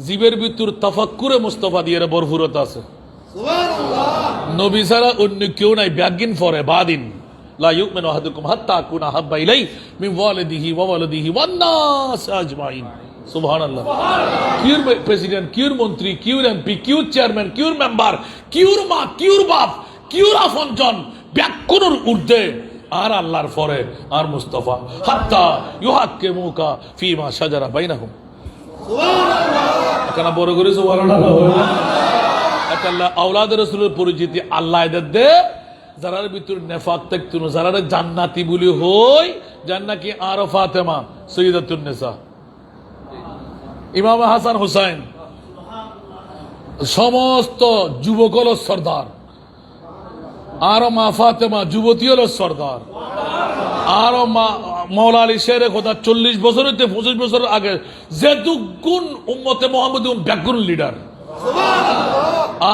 Speaker 1: জীবের ভিতর তাফাক্কুরে মুস্তাফা দিয়ে ভরপুরতা আছে। নবী ছাড়া অন্য কেউ নাই। ব্যাগিন ফরে বাদিন লা ইউমিনু আহাদুকুম হাত্তা আকুনা হাব্বা ইলাই মিন ওয়ালিদিহি ওয়া ওয়ালিদিহি ওয়ান নাস আজমাইন। সুবহানাল্লাহ। কিউর প্রেসিডেন্ট, কিউর মন্ত্রী, কিউর এমপি, কিউর চেয়ারম্যান, কিউর মেম্বার, কিউর মা, কিউর বাপ, কিউর আপনজন, ব্যাকুনের ঊর্ধ্বে আর আল্লাহর পরে আর মুস্তাফা। হাত্তা ইউহাক্কিমুকা ফিমা শাজারা বাইনাহুম। সুবহানাল্লাহ। কেন বড় করে সুবহানাল্লাহ। আল্লাহ আওলাদ রাসূলের পরিচিতি আল্লাহ এদের দে, যারার ভিতর নেফাক থাকতো না, যারা জান্নাতি বলি হই। জান্নাতি আর ফাতেমা সৈয়দাতুন নিসা, ইমাম হাসান হুসাইন, সমস্ত যুবক হল সর্দার। আর মা ফাতেমা যুবতী হল সর্দার। আর মৌলা আলী শেরে খোদা 40 বছর হইতে 25 বছর আগে যেটুকুন উম্মতে মোহাম্মদ ব্যাকুন লিডার।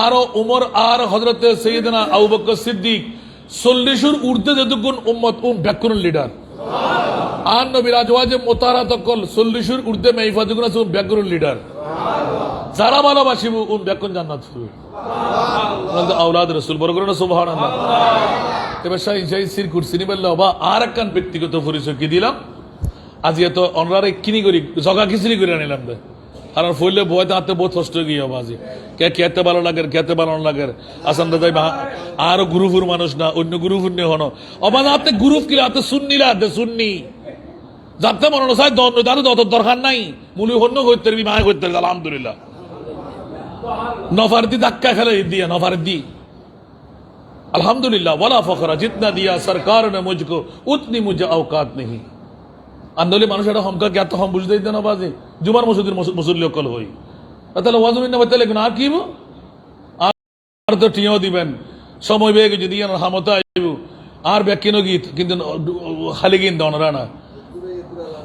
Speaker 1: আর উমর আর হযরতে সাইয়েদনা আবু বকর সিদ্দিক 40 ঊর্ধ্বে যেটুকুন উম্মত ব্যাকুন লিডার। আর নবীর আজওয়াজে মুতাহারাত কল 40 ঊর্ধ্বে মেহফাজুগুনা সব ব্যাকুন লিডার। যারা ভালোবাসিব ব্যাকুন জান্নাত হবে। আওলাদ রাসূল বরগনা সুবহানাল্লাহ। এবার শাহিন সির কুরসিনি বললো বা আর একখান ব্যক্তিগত পরিচয় কি দিলাম। আজ এত অনরারে কিনি করি জগা খিচড়ি করে নিলাম। আর ফইলে বইতে হাতে বহুত কষ্ট গিয়ে বাজি কে খেতে ভালো লাগে, খেতে ভালো লাগে। আসান দাদাই আর গ্রুপুর মানুষ না, অন্য গ্রুপুর নিয়ে হনো অবাধ হাতে গ্রুপ কিলা হাতে শুননিলা হাতে শুননি যাতে মনে হয় তাদের অত দরকার নাই। মুলি হন্য করতে মায় করতে আলহামদুলিল্লাহ। নফারদি ধাক্কা খেলে দিয়া নফারদি अल्हम्दुलिल्लाह वाला फखरा जितना दिया सरकार ने मुझको उतनी मुझे औकात नहीं। আন্দোলন মানুষ এটা হমকা কে এত হম বুঝতেই দেন বাজে জুমার মসজিদের মুসল্লি অকল হই তাহলে ওয়াজমিন না বলতে আর কি আর তো টিও দিবেন সময় বেগে যদি হামতা আইব আর ব্যাকিন গীত কিন্তু খালি গিন দনরা না।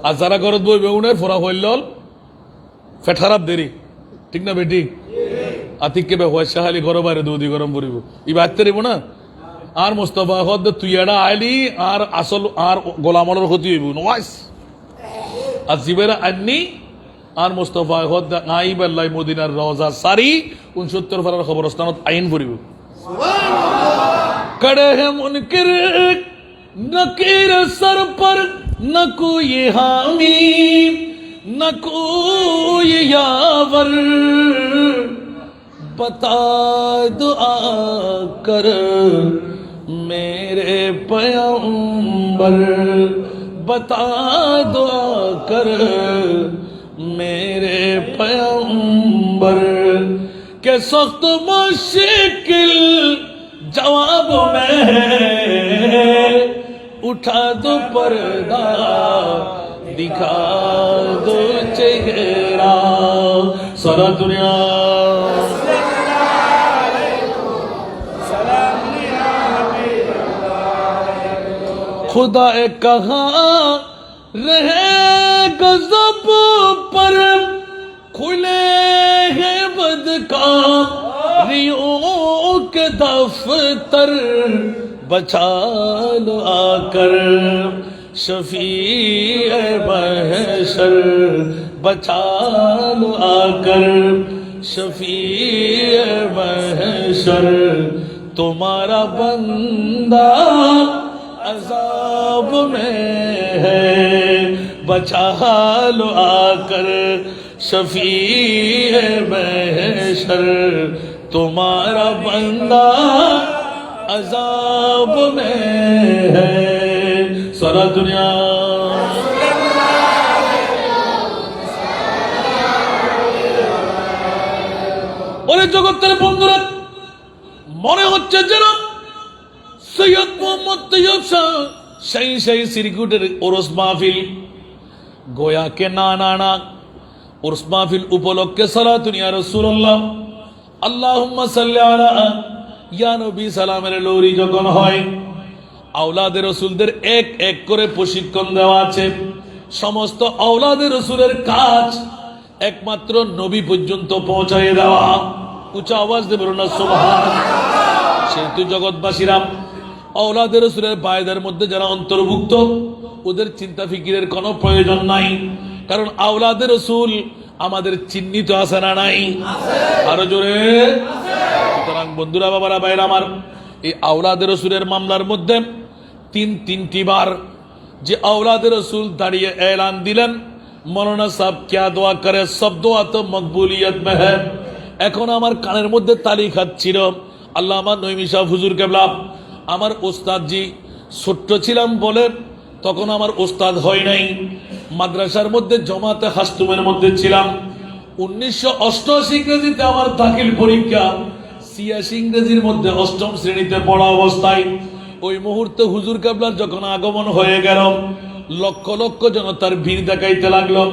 Speaker 1: আর যারা গরত বই বেউনের ফোরা হইল ফেট খারাপ দেরি ঠিক না বেটি আতিককে বে হয় শাহালি ঘর বাইরে দুদি গরম পড়িব ই বাড়তে রইব না। আর মুস্তাফা হদ তুই এডা আইলি আর আসল আর গোলামর ক্ষতি হইব নওয়াইস আর জিবেরা আন্নি আর মুস্তাফা হদ আই বেল্লাই মদিনার রওজা সারি 69 ফারার খবরস্থানত আইন পড়িব। সুবহানাল্লাহ। কড়ে হে মুনকির নকির সর পর ন কোই হামি ন কোই ইয়াवर बता दुआ कर मेरे पैगंबर बता दुआ कर मेरे पैगंबर के सख्त मुश्किल जवाब में उठा दो पर्दा दिखा दो चेहरा सारा दुनिया खुदा कहाँ रहे गज़ब पर کھلے ہیں بدکاریوں کے دفتر بچا لو آ کر شفیع محشر بچا لو آ کر شفیع محشر تمہارا بندہ عذاب میں ہے بچا لو آ کر شفیع محشر تمہارا بندہ عذاب میں ہے سارا دنیا ওরে জগতের বন্ধুরা মনে হচ্ছে যেন সৈয়দ মোহাম্মদ তৈয়ব শাহ সেই সিরিকুটের ওরস মাহফিল গোয়া কে না না না ওরস মাহফিল উপলক্ষে সালাতুন ইয়া রাসূলুল্লাহ আল্লাহুম্মা সাল্লি আলা ইয়া নবী সালামের লোরি যখন হয় আওলাদে রাসূলদের এক এক করে প্রশিক্ষণ দেওয়া আছে সমস্ত আওলাদে রাসূলের কাজ একমাত্র নবী পর্যন্ত পৌঁছায় দেওয়া উচ্চ আওয়াজ দিয়ে বলুন না সুবহানাল্লাহ সেহেতু জগৎবাসীরা আওলাদে রাসূলের বায়দার মধ্যে যারা অন্তর্ভুক্ত ওদের চিন্তা ফিকিরের কোনো প্রয়োজন নাই কারণ আওলাদে রাসূল আমাদের চিহ্নিত আছে না নাই আরো জোরে সুতরাং বন্ধুরা বাবারা ভাইরা আমার এই আওলাদে রাসূলের মামলার মধ্যে তিনটি বার যে আওলাদে রাসূল দাঁড়িয়ে এলান দিলেন মৌলানা সাহেব क्या দোয়া করে সব দোয়া তো মকবুলিয়ত में है এখন আমার কানের মধ্যে তালি খাচ্ছিল আল্লামা নঈমী সাহেব হুজুর কেবলা আমার ওস্তাদজি ছোট্ট ছিলাম বলে তখন আমার ওস্তাদ হয় নাই মাদ্রাসার মধ্যে জমাতে হাসতুমের মধ্যে ছিলাম 1988 ইংরেজিতে আমার দাখিল পরীক্ষা 86 ইংরেজির মধ্যে অষ্টম শ্রেণীতে পড়া অবস্থায় ওই মুহূর্তে হুজুর কেবলার যখন আগমন হয়ে গেল লক্ষ লক্ষ জনতার ভিড় দেখাইতে লাগলো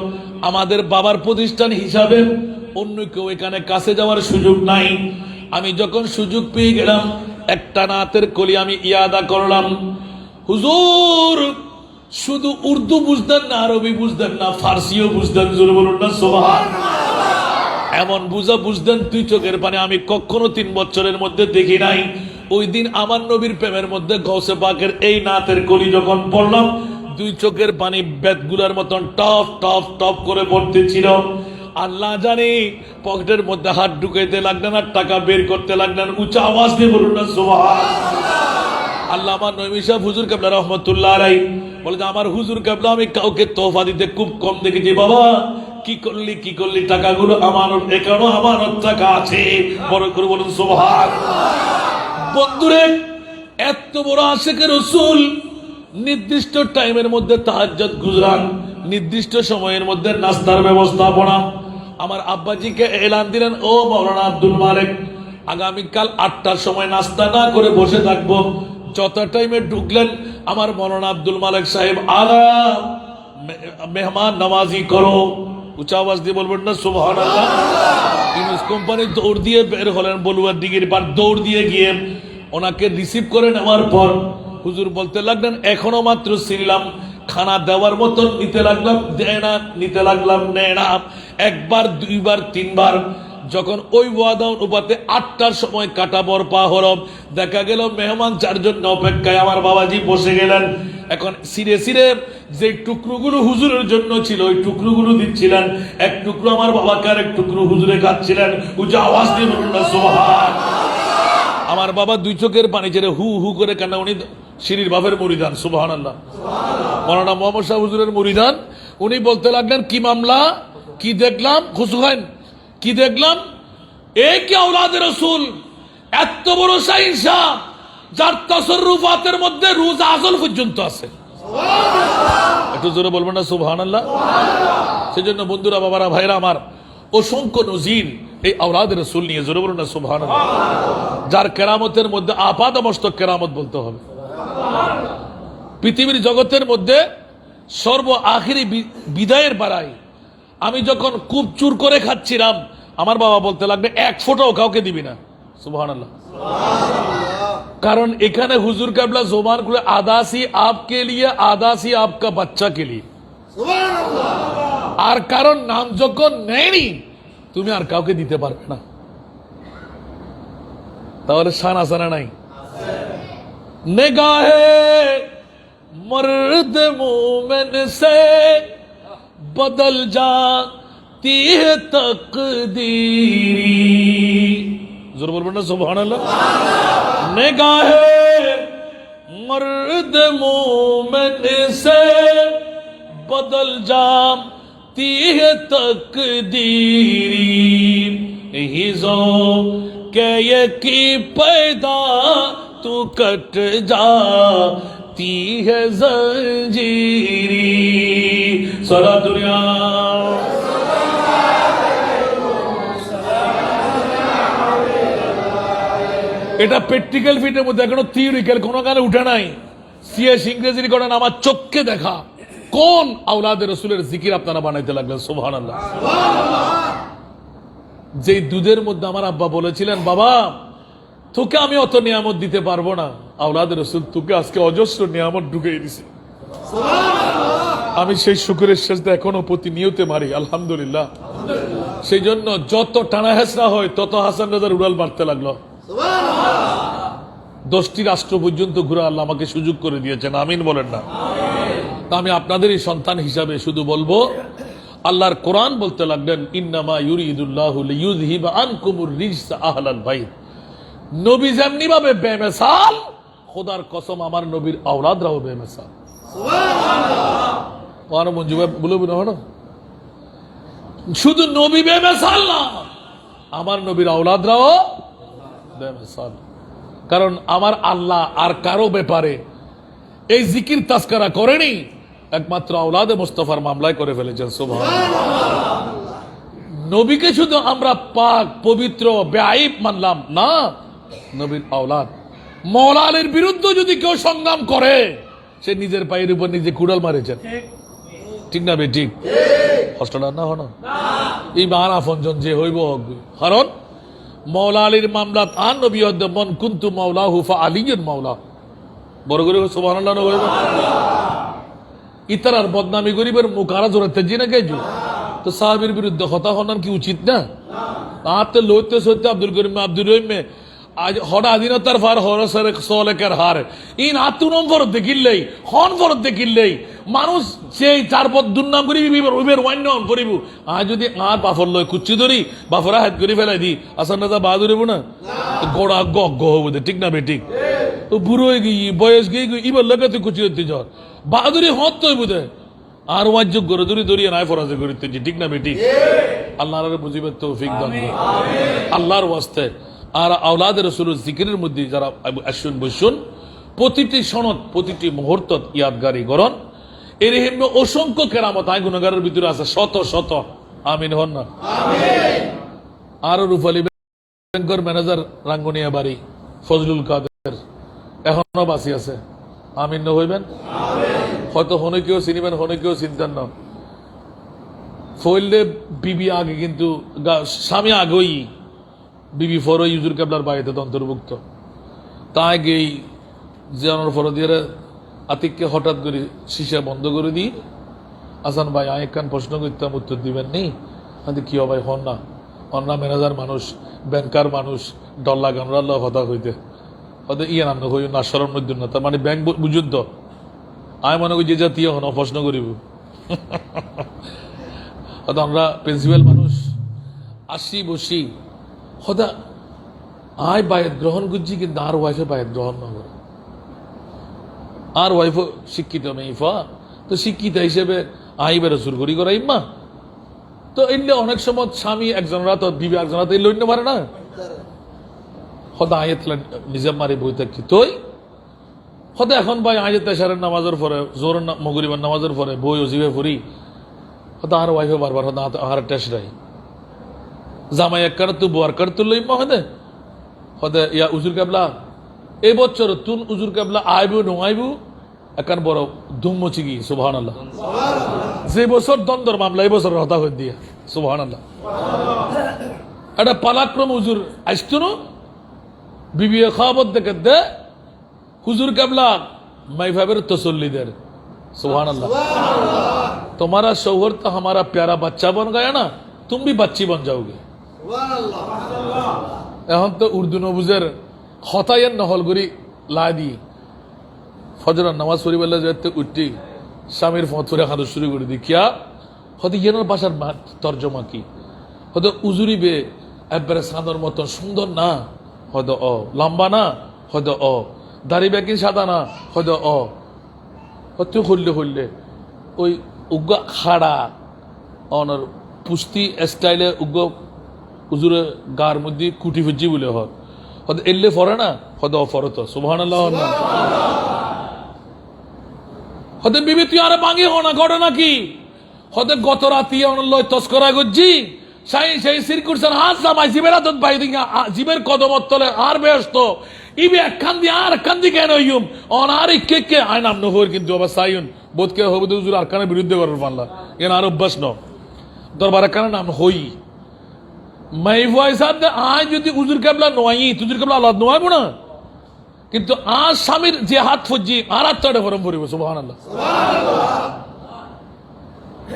Speaker 1: আমাদের বাবার প্রতিষ্ঠান হিসাবে অন্য কেউ এখানে কাছে যাওয়ার সুযোগ নাই আমি যখন সুযোগ পেয়ে গেলাম একটা নাতের কলি আমি ইয়াদা করলাম হুজুর শুধু উর্দু বুঝতেন না আরবি বুঝতেন না ফার্সিও বুঝতেন জোরে বলুন না সুবহানাল্লাহ এমন বুঝা বুঝতেন তুই চোখের পানি আমি কখনো 3 বছরের মধ্যে দেখি নাই ওই দিন আমার নবীর প্রেমের মধ্যে গৌসে পাকের এই নাতের কলি যখন পড়লাম দুই চোখের পানি বেতগুলার মতন টপ টপ টপ করে পড়তেছিল আল্লাহ জানি পকেটের মধ্যে হাত ঢুকাইতে লাগলেন আর টাকা বের করতে লাগলেন উচ্চ আওয়াজ দিয়ে বলুন না সুবহানাল্লাহ আল্লামা নঈমী সাহেব হুজুর কেবলা রহমাতুল্লাহ আলাইহি বলে যে আমার হুজুর কেবলা আমি কাউকে তোহফা দিতে খুব কম দেখেছি বাবা কি করলি টাকাগুলো আমানত এখনো আমানত টাকা আছে বড় করে বলুন সুবহানাল্লাহ বন্ধুরে এত বড় আশিকে রাসূল নির্দিষ্ট টাইমের মধ্যে তাহাজ্জুদ গুজরান নির্দিষ্ট সময়ের মধ্যে নাস্তার ব্যবস্থাপনা আমার আব্বাজিকে এলান দিলেন ও মাওলানা আব্দুল মালিক আগামীকাল 8টার সময় নাস্তা না করে বসে থাকবো যত টাইমে ঢুকলেন আমার মাওলানা আব্দুল মালিক সাহেব আলা মেহমান নওয়াজি করো উচ্চ আওয়াজ দিয়ে বলবেন না সুবহানাল্লাহ ইউনুস কোম্পানি দৌড় দিয়ে বের হলেন বলুয়ার দিঘির পার দৌড় দিয়ে গিয়ে ওনাকে রিসিভ করে নেওয়ার পর হুজুর বলতে লাগলেন এখনো মাত্র ছিলাম খানা দেওয়ার মতন নিতে লাগলাম দেয় না নিতে লাগলাম নেয় না একবার দুইবার তিনবার যখন ওই ওয়াদা অনুপাতে 8টার সময় কাটা বরপা হরব দেখা গেল মেহমান 4 জন অপেক্ষায় আমার বাবাজি বসে গেলেন এখন সিরে সিরে যে টুকরোগুলো হুজুরের জন্য ছিল ওই টুকরোগুলো দিচ্ছিলেন এক টুকরো আমার বাবাকে আর এক টুকরো হুজুরে খাচ্ছিলেন উচ্চ আওয়াজ দিয়ে বলুন না সুবহানাল্লাহ আমার বাবা দুই চোখের পানি ছেড়ে হু হু করে কান্না উনি শিরির বাপের মুরিদান সুবহানাল্লাহ মাওলানা মুহাম্মদ শাহ হুজুরের মুরিদান উনি বলতে লাগলেন কি মামলা কি দেখলাম খুশি হন কি দেখলাম এই কি আওলাদে রাসূল এত বড় শাহিনশাহ যার তাসাররুফাতের মধ্যে রোজ আজল পর্যন্ত আছে সুবহানাল্লাহ একটু জোরে বলবেন না সুবহানাল্লাহ সেজন্য বন্ধুরা বাবারা ভাইরা আমার অসংখ্য নজির এই আওলাদে রাসূল নিয়ে জোরে বলুন না সুবহানাল্লাহ যার কেরামতের মধ্যে আপাদমস্তক কেরামত বলতে হবে পৃথিবীর জগতের মধ্যে সর্ব আখিরি বিদায়ের বাড়াই আমি যখন খুব চুর করে খাচ্ছিলাম আমার বাবা বলতে লাগবে 1 ফোঁটাও কাউকে দিবি না সুবহানাল্লাহ কারণ এখানে হুজুর কেবলা জোবান করে আদাসি আপকে লিয়ে আদাসি আপকা বাচ্চা কে লিয়ে সুবহানাল্লাহ আর কারণ নাম যখন নেয়নি তুমি আর কাউকে দিতে পারবে না। তাহলে শান আছে না নাই? निगाहे मर्द मोमिन से बदल जाती है तकदीरी। जोर बोलबो ना सुभान अल्लाह। निगाहे मर्द मोमिन से बदल जाती है तकदीरी। हिज़ो के ये की पैदा तू कट जाती है जंजीरी। सारा दुनिया এটা প্র্যাকটিক্যাল ফিটের মধ্যে, এখনো থিওরিক্যাল কোনো গানে উঠে নাই। সিএস ইংরেজি করেন, আমার চোখকে দেখা কোন আওলাদের রসুলের জিকির আপনারা বানাইতে লাগলেন? সুবহানাল্লাহ। যে দুধের মধ্যে আমার আব্বা বলেছিলেন, বাবা তোকে আমি অত নিয়ামত দিতে পারবো না, আওলাদের রসুল তোকে আজকে অজস্র নিয়ামত ঢুকিয়ে দিছে। আমি সেই শুকরের সেজদা এখনো প্রতিনিয়তে মারি, আলহামদুলিল্লাহ। সেই জন্য যত টানা হেসরা হয় তত হাসান রাজার উড়াল বাড়তে লাগলো। 10টি রাষ্ট্র পর্যন্ত ঘুরে আল্লাহ আমাকে সুযোগ করে দিয়েছেন, আমিন বলেন না? তা আমি আপনাদেরই সন্তান হিসাবে শুধু বলবো, আল্লাহর কোরআন বলতে লাগলেন, ইন্নামা ইউরিদুল্লাহু লিইউযহিবা আনকুমুর রিজসা আহলাল বাইত। নবী যেমনি ভাবে বেমিসাল, খোদার কসম আমার নবীর আওলাদরাও বেমিসাল। সুবহানাল্লাহ। মঞ্জু ভাই বলবো না, শুধু নবী বেমিসাল না, আমার নবীর আওলাদরাও বেমিসাল। কারণ আমার আল্লাহ আর কারো ব্যাপারে এই জিকির তাস্কারা করেনি, একমাত্র আওলাদে মুস্তাফার মামলায় করে ফেলেছেন। সুবহানাল্লাহ। নবীকে শুধু আমরা পাক পবিত্র বেআইব মানলাম না, নবীর আওলাদ। মওলা আলীর বিরুদ্ধে যদি কেউ সংগ্রাম করে, সে নিজের পায়ের উপর নিজে কুড়াল মারেছেন, ঠিক না? বেঠিক কষ্টটা না হন এই মান আফনজন যে হইব, কারণ মওলা আলীর মামলা আন নবী মন কুন্তু মাওলা হুফা আলীর মাওলা। বড় করে সুবহানাল্লাহ না বলবেন? ইতারার বদনামি গরিবের মুখ আরা জোরাতে জিনা গেজু তো সাহাবীর বিরুদ্ধে কথা হনার কি উচিত না? আপনি লইতে সইতে আব্দুল করিম আব্দুল রহিমে আজ হঠাৎ আধীনতার ফার হরসের সলেকের হার ইন আতুনম ফরত দেখিলেই হন ফরত দেখিলেই মানুষ সেই চার পথ দুর্নাম করি উবের ওয়ান্য করিব। আজ যদি আর বাফর লয় কুচ্ছি ধরি বাফরা হাত করে ফেলাই দি আসান রাজা বাহাদুর হবো না, গোড়া গগ হবো, ঠিক না বেঠিক? বুড়ো হয়ে গিয়ে বয়স গিয়ে ইবার লোকে তুই কুচি ধরতে যাওয়ার বাহাদুরি হত তো বুঝে আর ওয়াজ্য গড়ে ধরি ধরিয়ে নাই ফরাজে করিতে, ঠিক না বেঠিক? আল্লাহর বুঝিবে তৌফিক দান করুন আল্লাহর ওয়াস্তে। আর আওলাদের রাসূলের জিকিরের মধ্যে যারা আসুন বসুন, প্রতিটি সনদ প্রতিটি মুহূর্ত ইয়াদগারি গরণ, এর হেমে অসংখ্য কেরামত আই গুণগারের ভিতরে আছে, শত শত। আমিন হন না? আরো রূপালী ব্যাংকের ম্যানেজার রাঙ্গুনিয়া বাড়ি ফজলুল কাদের এখনো বাঁচি আছে, আমিন না হইবেন? হয়তো হনে কেউ চিনিবেন, হনে কেউ চিন্তান না। ফইলে বিবি আগে কিন্তু স্বামী আগেই, বিবি ফরই হুজুর কেবলার বাড়িতে অন্তর্ভুক্ত। তাই গেই জিয়ানোর ফরদিয়ারে আতিককে হঠাৎ করে শিশা বন্ধ করে দিই, আসান ভাই আমি একখান প্রশ্ন করতাম, উত্তর দিবেন নি? কি ভাই হন না, অন্যা ম্যানেজার মানুষ, ব্যাংকার মানুষ, ডল্লা গানরাল্লাহ হতা হইতে হয়তো ইয়ে নাম হই না সরম নদীর না, তার মানে ব্যাংক বুঝুন তো। আমি মনে করি যে জাতীয় হন প্রশ্ন করিব হয়তো আমরা প্রিন্সিপাল মানুষ আসি বসি হদা আয় বায়াত গ্রহণ করছি, কিন্তু আর ওয়াইফে বায়াত গ্রহণ না করে। আর ওয়াইফও শিক্ষিত মেয়েফা, তো শিক্ষিত হিসেবে আইবের সুর করি করা ইম্মা তো এলে অনেক সময় স্বামী একজনরা তো বিবি একজনরা তো লইতে পারে না, হদা আয়াত নিজের মারি বই থাকি তুই হদা এখন ভাই আয়াত তেসারের নামাজের পরে জোর মগরিবার নামাজের পরে বই অজিবে ফুরি হদা আর ওয়াইফে বারবার হদা আর টেস্ট রাই জামাই এক কার তু বোয়ার কার তুল ইম্মা হদে হদে ইয়া উজুর কেবলা এই বছর তুন উজুর কেবলা আইবু নোয়াইবু একান বড় ধুম মচি গিয়ে সুবহানাল্লাহ। যে বছর দ্বন্দ্বর মামলা এই বছর হতা হয়ে দিয়ে সুবহানাল্লাহ। একটা পালাক্রম হুজুর আসতো না, বিবি খাবত দেখে দে হুজুর কেবলা মাইভাবের তসল্লিদের সুবহানাল্লাহ। तुम्हारा शौहर तो हमारा प्यारा बच्चा बन गया ना, तुम भी बच्ची बन जाओगे এখন তো উর্দু নবুজের হতায়ের নহলগুড়ি লাই দি ফজরের নামাজ পড়িবেলা যেতে উঠি স্বামীর ফতুরে খাদু শুরু করে দি কিয়া হতে ইয়েনার ভাষার তর্জমা কি হয়তো উজুরিবে একবারে সাদর মতন সুন্দর না হয়তো লম্বা না হয়তো দাড়ি ব্যাকি সাদা না হয়তো হতে হইলে ওই উগ্গা খাড়া অনর পুস্তি স্টাইলে উগ্গ উজুরে গার মধ্যে কুটি ফুজি বলে হয়তো এলে ফরে না হয়তো ফরত সুবহানাল্লাহ হয়তো বিবি তুই আরে ভাঙি হো না ঘটনা কি হয়তো গত রাতি অনলয় তস্করা গজ্জি সেই সিরকুরসান হাত জামাই জিবের আদত বাই দিঙ্গা জিবের কদমত তলে আর ব্যস্ত ইবে একখান দি আর একখান দি কেন ইউম অন আর কে আয় নাম নহর কিন্তু আবার সাইন বোধকে হবে হুজুর আর কানে বিরুদ্ধে করার পারলা এন আর অভ্যাস ন দরবার কানে নাম হই মাই ভয় সাদ আয় যদি হুজুর কেবলা নয় তুজুর কেবলা আল্লাহ নয় না কিন্তু আর স্বামীর যে হাত ফজি আর হাতটা ফরম পড়িব সুবহানাল্লাহ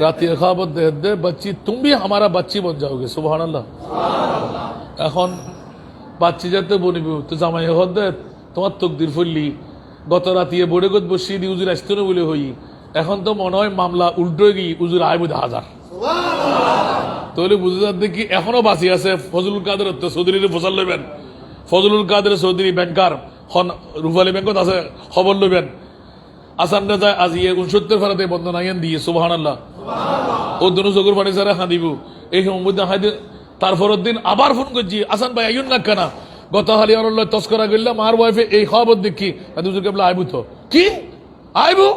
Speaker 1: রাতে খাবত দে बच्ची तुम भी हमारा बच्ची बन जाओगे সুবহানাল্লাহ এখন বাচ্চি যাতে বনিব তো জামাই হদ তোমার তকদির ফললি গত রাতে বড়ে গত বসি দি উজুর আসতো না বলে হই এখন তো মনে হয় মামলা উল্টো গিয়ে উজুর আয় বুঝে হাজার তাহলে বুঝে যাচ্ছে কি এখনো বাঁচি আছে ফজলুল কাদের চৌধুরীর ফসল লইবেন ফজলুল কাদের চৌধুরী ব্যাংকার রুফালি ব্যাংকত আছে খবর লইবেন আসানটা যায় আজি 69 ফারাতে বন্ধ নাইয়েন দিয়ে সুবহানাল্লাহ ও দুনো চকুর পানি সারা হাঁদিব এই মধ্যে হাঁদি তারপরের দিন আবার ফোন করছি আসান ভাই আইন না কেনা গত হালি অরল্য তস্করা গেলাম আর ওয়াইফে এই খবর দেখি দুজন কেবলা আইবু তো কি আইবু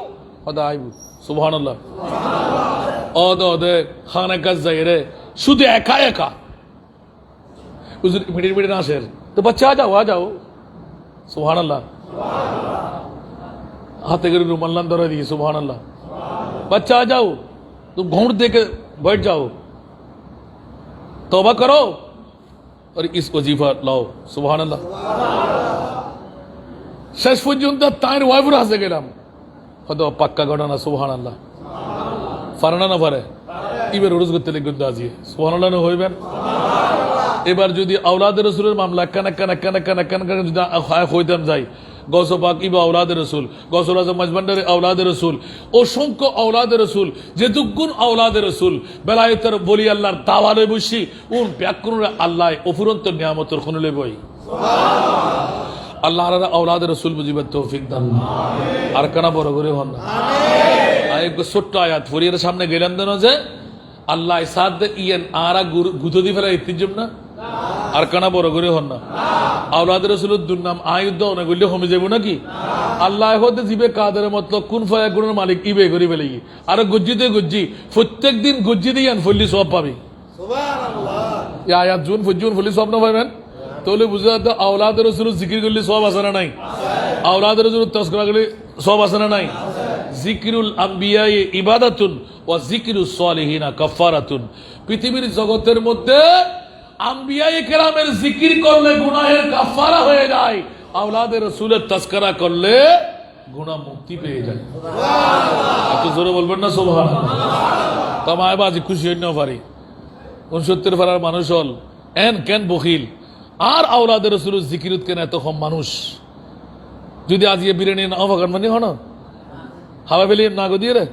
Speaker 1: হদা আইবু সুবহানাল্লাহ অদে খানা কাজ যাই রে শুধু একা একা হুজুর মিনিট আসের তো বাচ্চা আ যাও সুবহানাল্লাহ हाथे कर रुमाल धरा दी सुबहानल्लाह बच्चा आ जाओ तुम घूंट दे के बैठ जाओ तौबा करो और इस वजीफा लाओ सुबहानल्लाह शेष পর্যন্ত তার ওয়াইফের হাসে গেলাম হয়তো পাক্কা ঘটনা সুবহানাল্লাহ ফারানা না পারে এবার রোজ করতে লিখুন আজি সুবহানাল্লাহ না হইবেন এবার যদি আওলাদের রাসূলের মামলা কান যদি হইতাম যাই গৌস পাক ইবা আওলাদ রসুল গৌসুল আজম মজবন্ডারে আওলাদ রসুল অসংখ্য আওলাদ রসুল যে দুগুণ আওলাদ রসুল বেলায়েতের বলি আল্লাহর দাওয়ালে বসি উন ব্যাকুর আল্লাহ অফুরন্ত নিয়ামতের খুনলে বই আল্লাহর আওলাদ রসুল বুঝিবার তৌফিক দান আর কানা বড় করে হন না এক ছোট্ট আয়াত ফরিয়ের সামনে গেলেন দেন যে আল্লাহ সাদ ইয়েন আরা গুতো দি ফেলা ইতিজম না আর কানা বড় করে হন না আওলাদ রসুলের দুর্নাম আয়ুদ্ধ অনেক করলে কমে যাবো নাকি আল্লাহ হতে জিবে কাদের মতল কোন ফায়া গুণের মালিক ইবে করি ফেলে আর গজ্জিতে গজ্জি প্রত্যেক দিন গজ্জি দিয়ে ফল্লি সব পাবি আয়াত জুন ফল্লি সব না পাবেন তাহলে বুঝে যাতে আওলাদ রসুলের জিকির করলে সব আসে না নাই আওলাদ রসুলের তস্করা করলে সব আসে না নাই জিকিরুল আম্বিয়া ইবাদাতুন ওয়া জিকিরুস সালিহিনা কাফারাতুন পৃথিবীর জগতের মধ্যে আম্বিয়ায়ে কেরামের জিকির করলে গুনাহের কাফারা হয়ে যায় আওলাদে রাসূলের তাজকিরা করলে গুনাহ মুক্তি পেয়ে যায় সুবহানাল্লাহ একটু জোরে বলবেন না সুবহানাল্লাহ তোমায় বাজি খুশি হই না পারি 69 ফারার মানুষ হল এন কেন বখিল আর আওলাদে রাসূলের জিকিরত কেন এত কম মানুষ যদি আজ এই বিরিয়ানি না ভাগান মানে হন হাওয়া বেলি না গো দিয়ে রে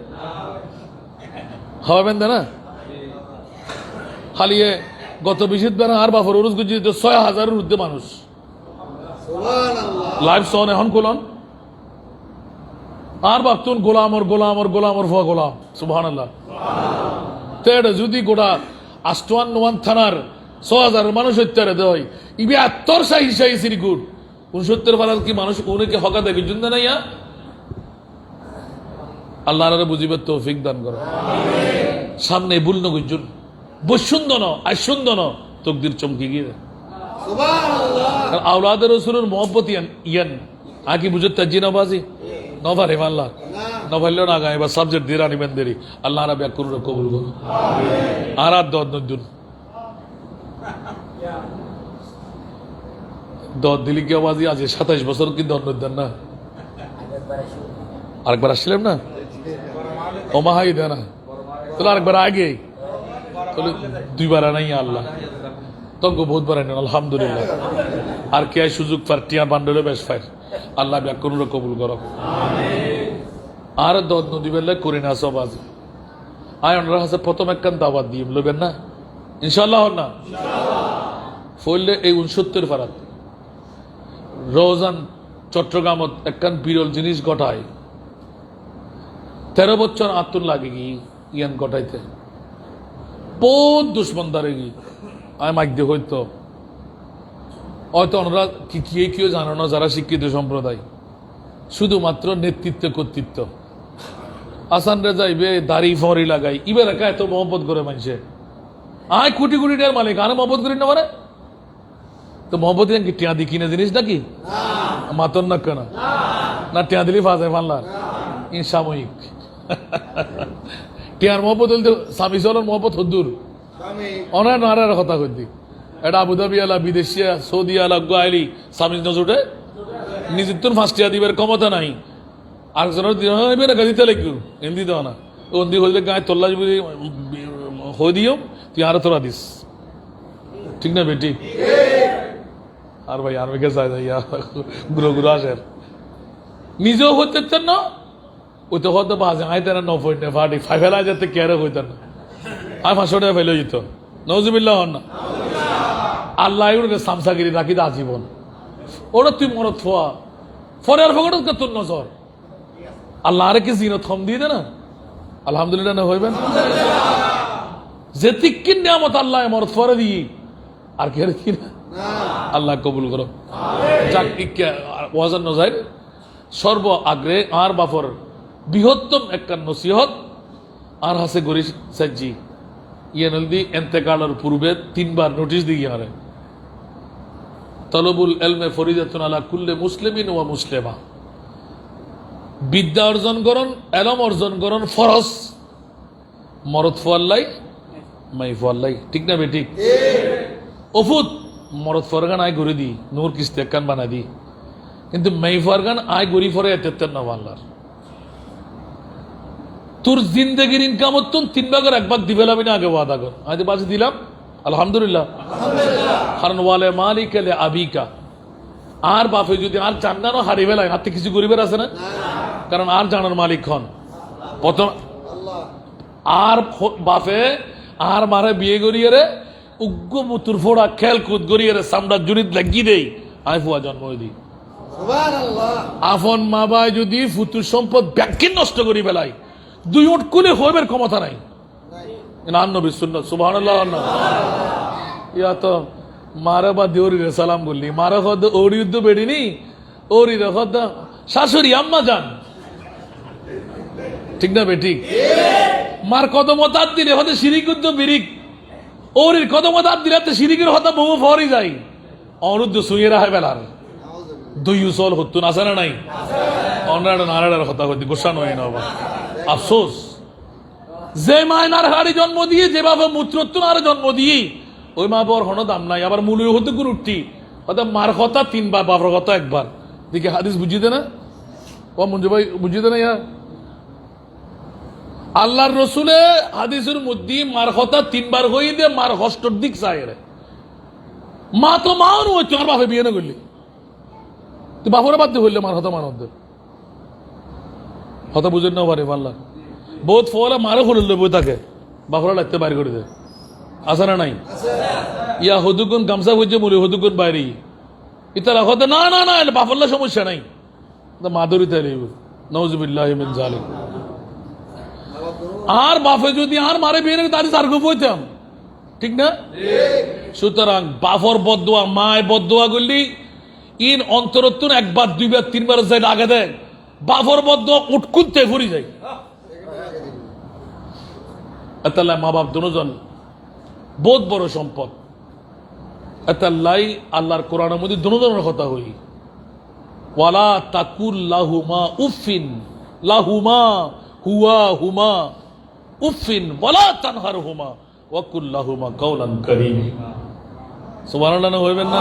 Speaker 1: হাওয়া বেন না খালি গত 20 দিন আর বাফর রোজ গুজি 6000 এর ঊর্ধ্বে মানুষ সুবহানাল্লাহ লাইভ সন এখন কোলন আর বাক্তুন গোলাম ফা গোলাম সুবহানাল্লাহ তেড় যদি গোটা আষ্টওয়ান নোয়ান থানার 6000 মানুষ হত্যারে দেয় ইবি 70 সাহি সিরিগুড 69 ফারাল কি মানুষ উনিকে হকা দেবে জন্য না ইয়া আল্লাহর বুঝিবার তৌফিক দান করো আমিন সামনে ভুল ন গুজুন বসুন্দন আইসুন্দন তকদির চমকে গিয়ে সুবহানাল্লাহ আওলাদ রাসূলের মোহব্বত ইয়ান আকি বুঝত তাজিনাবাজি নভারে আল্লাহ নভাল্য না গায় বা সাবজেক্ট দিরা নিবেন দেরি আল্লাহ রাব্বি আকরুর কবুল করুন আমিন আরাদ দদুন দদ দিলি কি আওয়াজি আজ 27 বছর কি দদ দেন না আরেকবার আসছিলাম না ওমাহাই দেনা তাহলে আরেকবার আগে বলে দুইবার আনাই আল্লাহ তঙ্গ বহুতবার আনেন আলহামদুলিল্লাহ আর কে সুযোগ পার টিয়া বান্ডলে বেশ ফাইর আল্লাহ ব্যাকুন কবুল করো আর দদ নদী বেলা করি না সব আজ আয় ওনার হাতে প্রথম একখান দাওয়াত দিয়ে লবেন না ইনশাল্লাহ না ফলে এই 69 ফারাত রোজান চট্টগ্রামত একখান বিরল জিনিস ঘটায় 13 বছর আতুন লাগে কি ইয়ান ঘটাইতে বহুত দুশ্মনদারে গি আমি মাইক দিয়ে হইতো হয়তো ওনারা কি কেউ জানো না যারা শিক্ষিত সম্প্রদায় শুধুমাত্র নেতৃত্ব কর্তৃত্ব আসান রে যাইবে দাড়ি ফরি লাগাই ইবার একা এত মহব্বত করে মানছে আয় কোটি কোটি টাকার মালিক আর মহব্বত করি না মানে তো মহব্বত কি টিয়া দি কিনে জিনিস নাকি মাতন না কেন না টিয়া দিলি ফাঁসে ফানলার ই সাময়িক টিয়ার মহব্বত বলতে স্বামী চলন মহব্বত হদ্দুর অনার নারার কথা কই এটা আবুধাবি আলা বিদেশি সৌদি আলা গাইলি স্বামী নজরে নিজের তো ফার্স্ট টিয়া দিবার ক্ষমতা নাই আরেকজনের দিবে না গাড়িতে লাগবে এমনি দেওয়া না ওন্দি হইলে গায়ে তোল্লা হয়ে দিও তুই আরো তোরা দিস ঠিক না বেটি আর ভাই আর মেঘে চাই যাই গুলো গুলো আসের নিজেও হইতে না ওই তো হয়তো বাজে আইতে না নফট না ফাটি ফাইফেলা যেতে কেয়ারে হইতেন না আমি 500 টাকা ফেলে যেত নজুবিল্লাহ হন না আল্লাহ ওকে সামসাগিরি রাখি দা জীবন ওরা তুই মরত ফোয়া ফরে আর ফকট তোর নজর আল্লাহ আরে কি জিনত কম দিয়ে দে না আলহামদুলিল্লাহ না হইবেন যে তিক্কিন নিয়ামত আল্লাহ মরত ফরে দিই আর কে কি না আল্লাহ কবুল করো যাক ওয়াজান নজাইর সর্ব আগ্রে আর বাফর বৃহত্তম একটা নসিহত আর হাসে গরি সাজ্জি ইয়ে নলদি এন্তেকালের পূর্বে 3 বার নোটিশ দিয়ে আরে তলবুল এলমে ফরিদাতুন আলা কুল্লে মুসলিমিন ওয়া মুসলিমা বিদ্যা অর্জন করুন এলম অর্জন করুন ফরজ মরদ ফোয়াল্লাই মাই ফোয়াল্লাই ঠিক না বে ঠিক ওফুত মরদ ফরগান আয় ঘুরে দি নূর কিস্তে কান বানা দি কিন্তু মাই ফরগান আয় গরি ফরে এতেতেন না আল্লাহর তোর জিন্দগির ইনকাম তুন 3 ভাগের 1 ভাগ দিবে লাবি না আগে ওয়াদা কর আজ বাজ দিলাম আলহামদুলিল্লাহ কারণ ওয়ালে মালিক লে আবিকা আর বাপে যদি আর জান্নারও হারিয়ে বেলায় হাতে কিছু গরিবের আছে না কারণ আর জানার মালিক হন প্রথম আর বাপে আর মারে বিয়ে করিয়ে রে উগ্র মুতুর ফোড়া খেল কুদ করিয়ে রে সামরা জুরিত লাগিয়ে দেই আই ফুয়া জন্ম দিই আফন মা বাই যদি ফুতুর সম্পদ ব্যাংকে নষ্ট করি বেলায় 2 উট কুলে হইবার ক্ষমতা নাই নাম নবী সুন্নাত সুবহানাল্লাহ ইয়া তো মারা বা দেওরি রে সালাম বললি মারা হদ ওরি যুদ্ধ বেড়িনি ওরি রে হদ শাশুড়ি আম্মা যান ঠিক না বেটি মার কদম তার দিলে হতে শিরিক যুদ্ধ বিরিক ওরির কদম তার দিলে তো শিরিকের হতা বহু ফরি যাই অনুদ্ধ শুয়ে রাখে বেলার 2 উসল হতুন আছে না নাই অনরাড নারাডার হতা হইতে গোসা নয় না আফসোস যে মায়নার হাড়ি জন্ম দিয়ে যে বাবা মূত্রত্ব আর জন্ম দিয়ে ওই মা বাবার হনো দাম নাই আবার মূল্য হতে কোন উঠি অর্থাৎ মার কথা 3 বার বাবার কথা 1 বার দেখি হাদিস বুঝিতে না ও মঞ্জু ভাই বুঝিতে না ইয়া আল্লাহর রসুলে হাদিসের মধ্যে মার কথা 3 বার হই দে মার হষ্টর দিক চাই রে মা তো মাও নয় তোমার বাপে বিয়ে না করলি তুই বাপরে বাদ দিয়ে হইলে মার হতা মানব হতা বুঝেন না পারে আল্লাহ বহুত ফলে মারে হল বই থাকে বাপরা লাগতে বাইর করে দেয় আছে না নাই ইয়া হদুগুন গামছা বুঝছে মরে হদুগুন বাইরে ইতারা হতে না না না বাপল্লা সমস্যা নাই মাধুরী তাই নওজুবিল্লাহি মিন জালিক আর বাপে যদি আর মারে বিয়ে নাকি তার সার্গ বইতাম ঠিক না সুতরাং বাপর বদুয়া মায় বদুয়া করলি ইন অন্তরত্বন 1 বার 2 বার 3 বার যাই আগে দেয় বাপর বদুয়া উটকুতে ফুরি যায় এতাল্লাহ মা বাপ দুজন বহুত বড় সম্পদ এতাল্লাই আল্লাহর কোরআনের মধ্যে দুজনের কথা হই ওয়ালা তাকুল লাহুমা উফিন লাহুমা হুয়া হুমা উফিন ওয়ালা তানহারহুমা ওয়াকুল লাহুমা কাওলান কারীম সুবহানাল্লাহ হইবেন না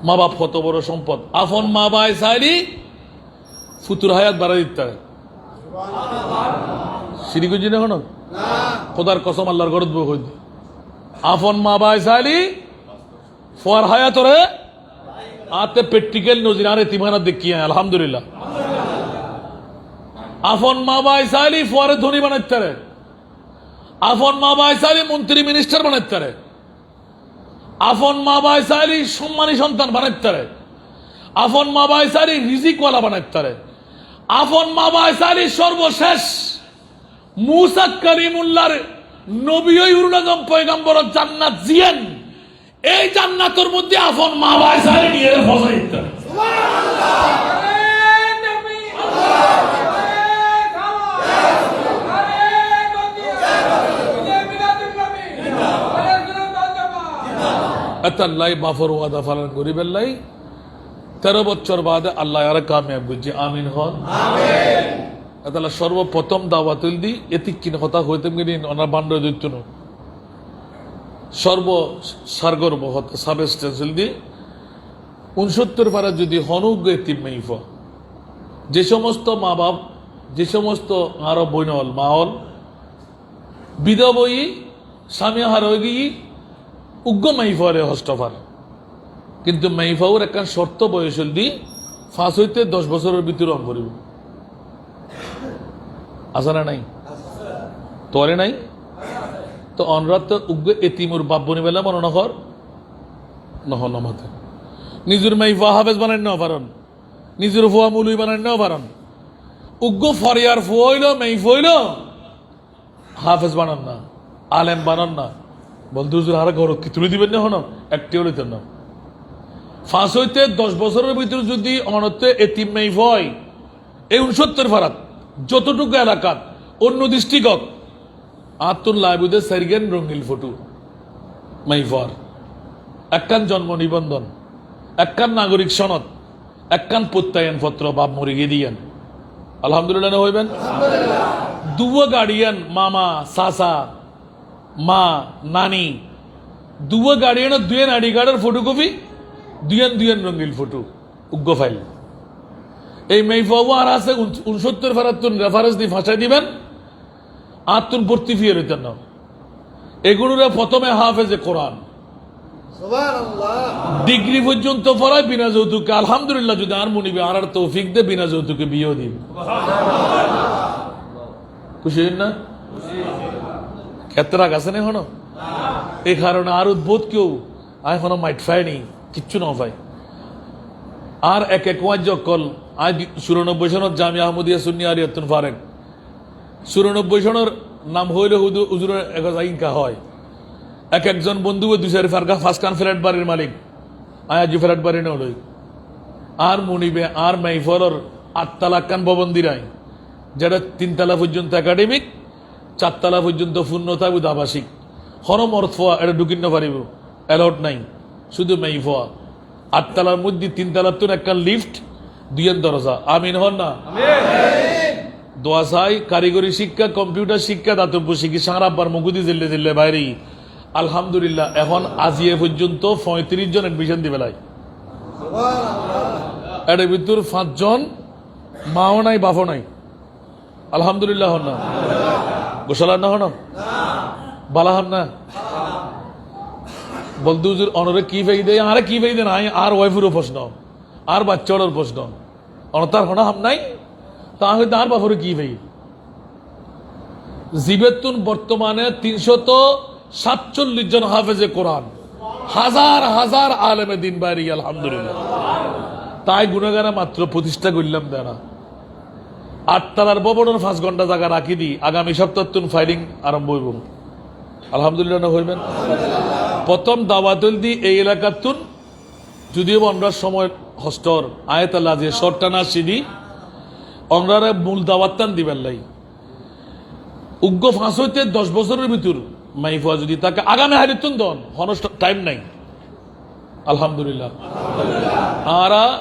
Speaker 1: মা বাপ কত বড় সম্পদ আফন মা বাই সাইরি ফুতুর হায়াত বাড়াই দিতে শিরিক বুঝি না কোনো খোদার কসম আল্লাহর গরদ বই হইতে আফন মা বাই সালি ফর হায়াতরে আতে প্র্যাকটিক্যাল নজিরারে তিমানা দেখিয়ে আলহামদুলিল্লাহ আফন মা বাই সালি ফরে ধনী বানাইতে আফন মা বাই সালি মন্ত্রী মিনিস্টার বানাইতে আফন মা বাই সালি সম্মানী সন্তান বানাইতে আফন মা বাই সালি রিজিকওয়ালা বানাইতে আফন মা বাই সালি সর্বশেষ মুসা কালিমুল্লাহর নবী ইউরুল আজম পয়গম্বর জান্নাত জিয়েন এই জান্নাতের মধ্যে আফন মা বাই সালি নিয়ে ফসাইতে আল্লাহ মাফর ওয়াদা পালন করিবেন লাই 13 বছর বাদে আল্লাহ আর কামিয়াব বুঝি আমিন হন আমিন আল্লাহ সর্বপ্রথম দাওয়াতুল দি এতিকিন কথা হইতে গিয়ে ওনার বান্ড দিত না সর্ব সারগর্ব হতে সাবস্টেন্সিল দি 69 পারা যদি হনুগ এতিম মাইফা যে সমস্ত মা বাপ যে সমস্ত আরো বইনল মাহল বিধবই স্বামী হার হয়ে গিয়ে উগ্র মাইফারে হস্তফার কিন্তু মাইফাউর একটা শর্ত বয়সল দি 5 হইতে 10 বছরের ভিতরে অন করিব আসানা নাই তোরে নাই তো অনরাত উগ্র এতিমুর বাপ বনি বেলা মনে নকর নহল মাথা নিজের মাইফা হাফেজ বানাই নেওয়া পারন নিজের ফুয়া মুলুই বানাই নেওয়া পারন উগ্র ফরিয়ার ফুয়া হইল মাইফা হইল হাফেজ বানান না আলেম বানান না বন্ধু হারা ঘর কি তুলে দিবেন না হন একটিও লইতেন না 5 হইতে 10 বছরের ভিতরে যদি অনতে এতিম মাইফ হয় এই 69 ফারাত যতটুকু এলাকাত অন্য ডিস্ট্রিক্ট আতুল লাইবুদে সারিগেন রঙিল ফটো মাইফার একখান জন্ম নিবন্ধন একখান নাগরিক সনদ একখান প্রত্যয়ন পত্র বাপ মরে গিয়ে দিয়েন আলহামদুলিল্লাহ না হইবেন দুয়া গার্ডিয়ান মামা সাসা মা নানি দুয়া গার্ডিয়ান দুয়েন আইডি কার্ডের ফটোকপি দুয়েন রঙিল ফটো উগ্র ফাইল এই মেইফাও আর আছে 69 ফারাতুন রেফারেন্স দিয়ে ফাঁসাই দিবেন আতুন ভর্তি ফিয়ে রইতেন না এগুলোরে প্রথমে হাফেজে কোরআন ডিগ্রি পর্যন্ত পড়ায় বিনা যৌতুকে আলহামদুলিল্লাহ যদি আর মনিবে আর তৌফিক দে বিনা যৌতুকে বিয়েও দিন খুশি হইন না ক্ষেত্রে আছে না এখনো এই কারণে আর উদ্বোধ কেউ এখনো মাইট পায়নি কিচ্ছু না পাই আর এক ওয়াজ কল আজ 94 সনত জামিয়া আহমদিয়া সুন্নি আরিয়াতুন ফারেক 94 সনের নাম হইলে হুজুরের এক ইনকা হয় এক একজন বন্ধু 2 ফারকা ফার্স্ট কান ফ্ল্যাট বাড়ির মালিক আজ ফ্ল্যাট বাড়ি নড়ই আর মনিবে আর মাইফরের 8 তলা কান ভবন দিরাই যেটা 3 তলা পর্যন্ত একাডেমিক 4 তলা পর্যন্ত পূর্ণতা আবাসিক হরম অর্থা এটা ঢুকিন না পারিব অ্যালাউড নাই শুধু মাইফা 8 তলার মধ্যে 3 তলার তো একটা লিফট 2 দরজা আমিন হন না দোয়া চাই কারিগরি শিক্ষা কম্পিউটার শিক্ষা দাতব্য শিক্ষা সারাবার মুগুদি জিল্লে জিল্লে বাইরে আলহামদুলিল্লাহ এখন আজিয়ে পর্যন্ত 35 জন এডমিশন দিবে লাই এর ভিতর 5 জন মাও নাই বাপও নাই আলহামদুলিল্লাহ হন না গোসালার না হন বালা হন না বলতে হুজুর অনরে কি ফাইদে আরে কি ফাইদে নাই আর ওয়াইফেরও প্রশ্ন আর বাচ্চাদের প্রশ্ন অনতার হনা হাম নাই তা হয়তো আর বাপরে কি ভাই জিবেতুন বর্তমানে 347 জন হাফেজে কোরআন হাজার হাজার আলেমে দিন বাইরে আলহামদুলিল্লাহ তাই গুণাগারা মাত্র প্রতিষ্ঠা করলাম দেনা 8 তলার ভবনের 5 ঘন্টা জায়গা রাখি দি আগামী সপ্তাহ তুন ফাইলিং আরম্ভ হইব আলহামদুলিল্লাহ না হইবেন প্রথম দাওয়াতুল দি এই এলাকার তুন যদিও আমরা সময় হস্তর আয়াতাল্লাহ যে শর্টানা সিডি অংরারে মূল দাওয়াতান দিবেন লাই উগ্র 5 হইতে 10 বছরের ভিতর মাইফা যদি তাকে আগামী হারিতুন দন হন টাইম নাই আলহামদুলিল্লাহ আর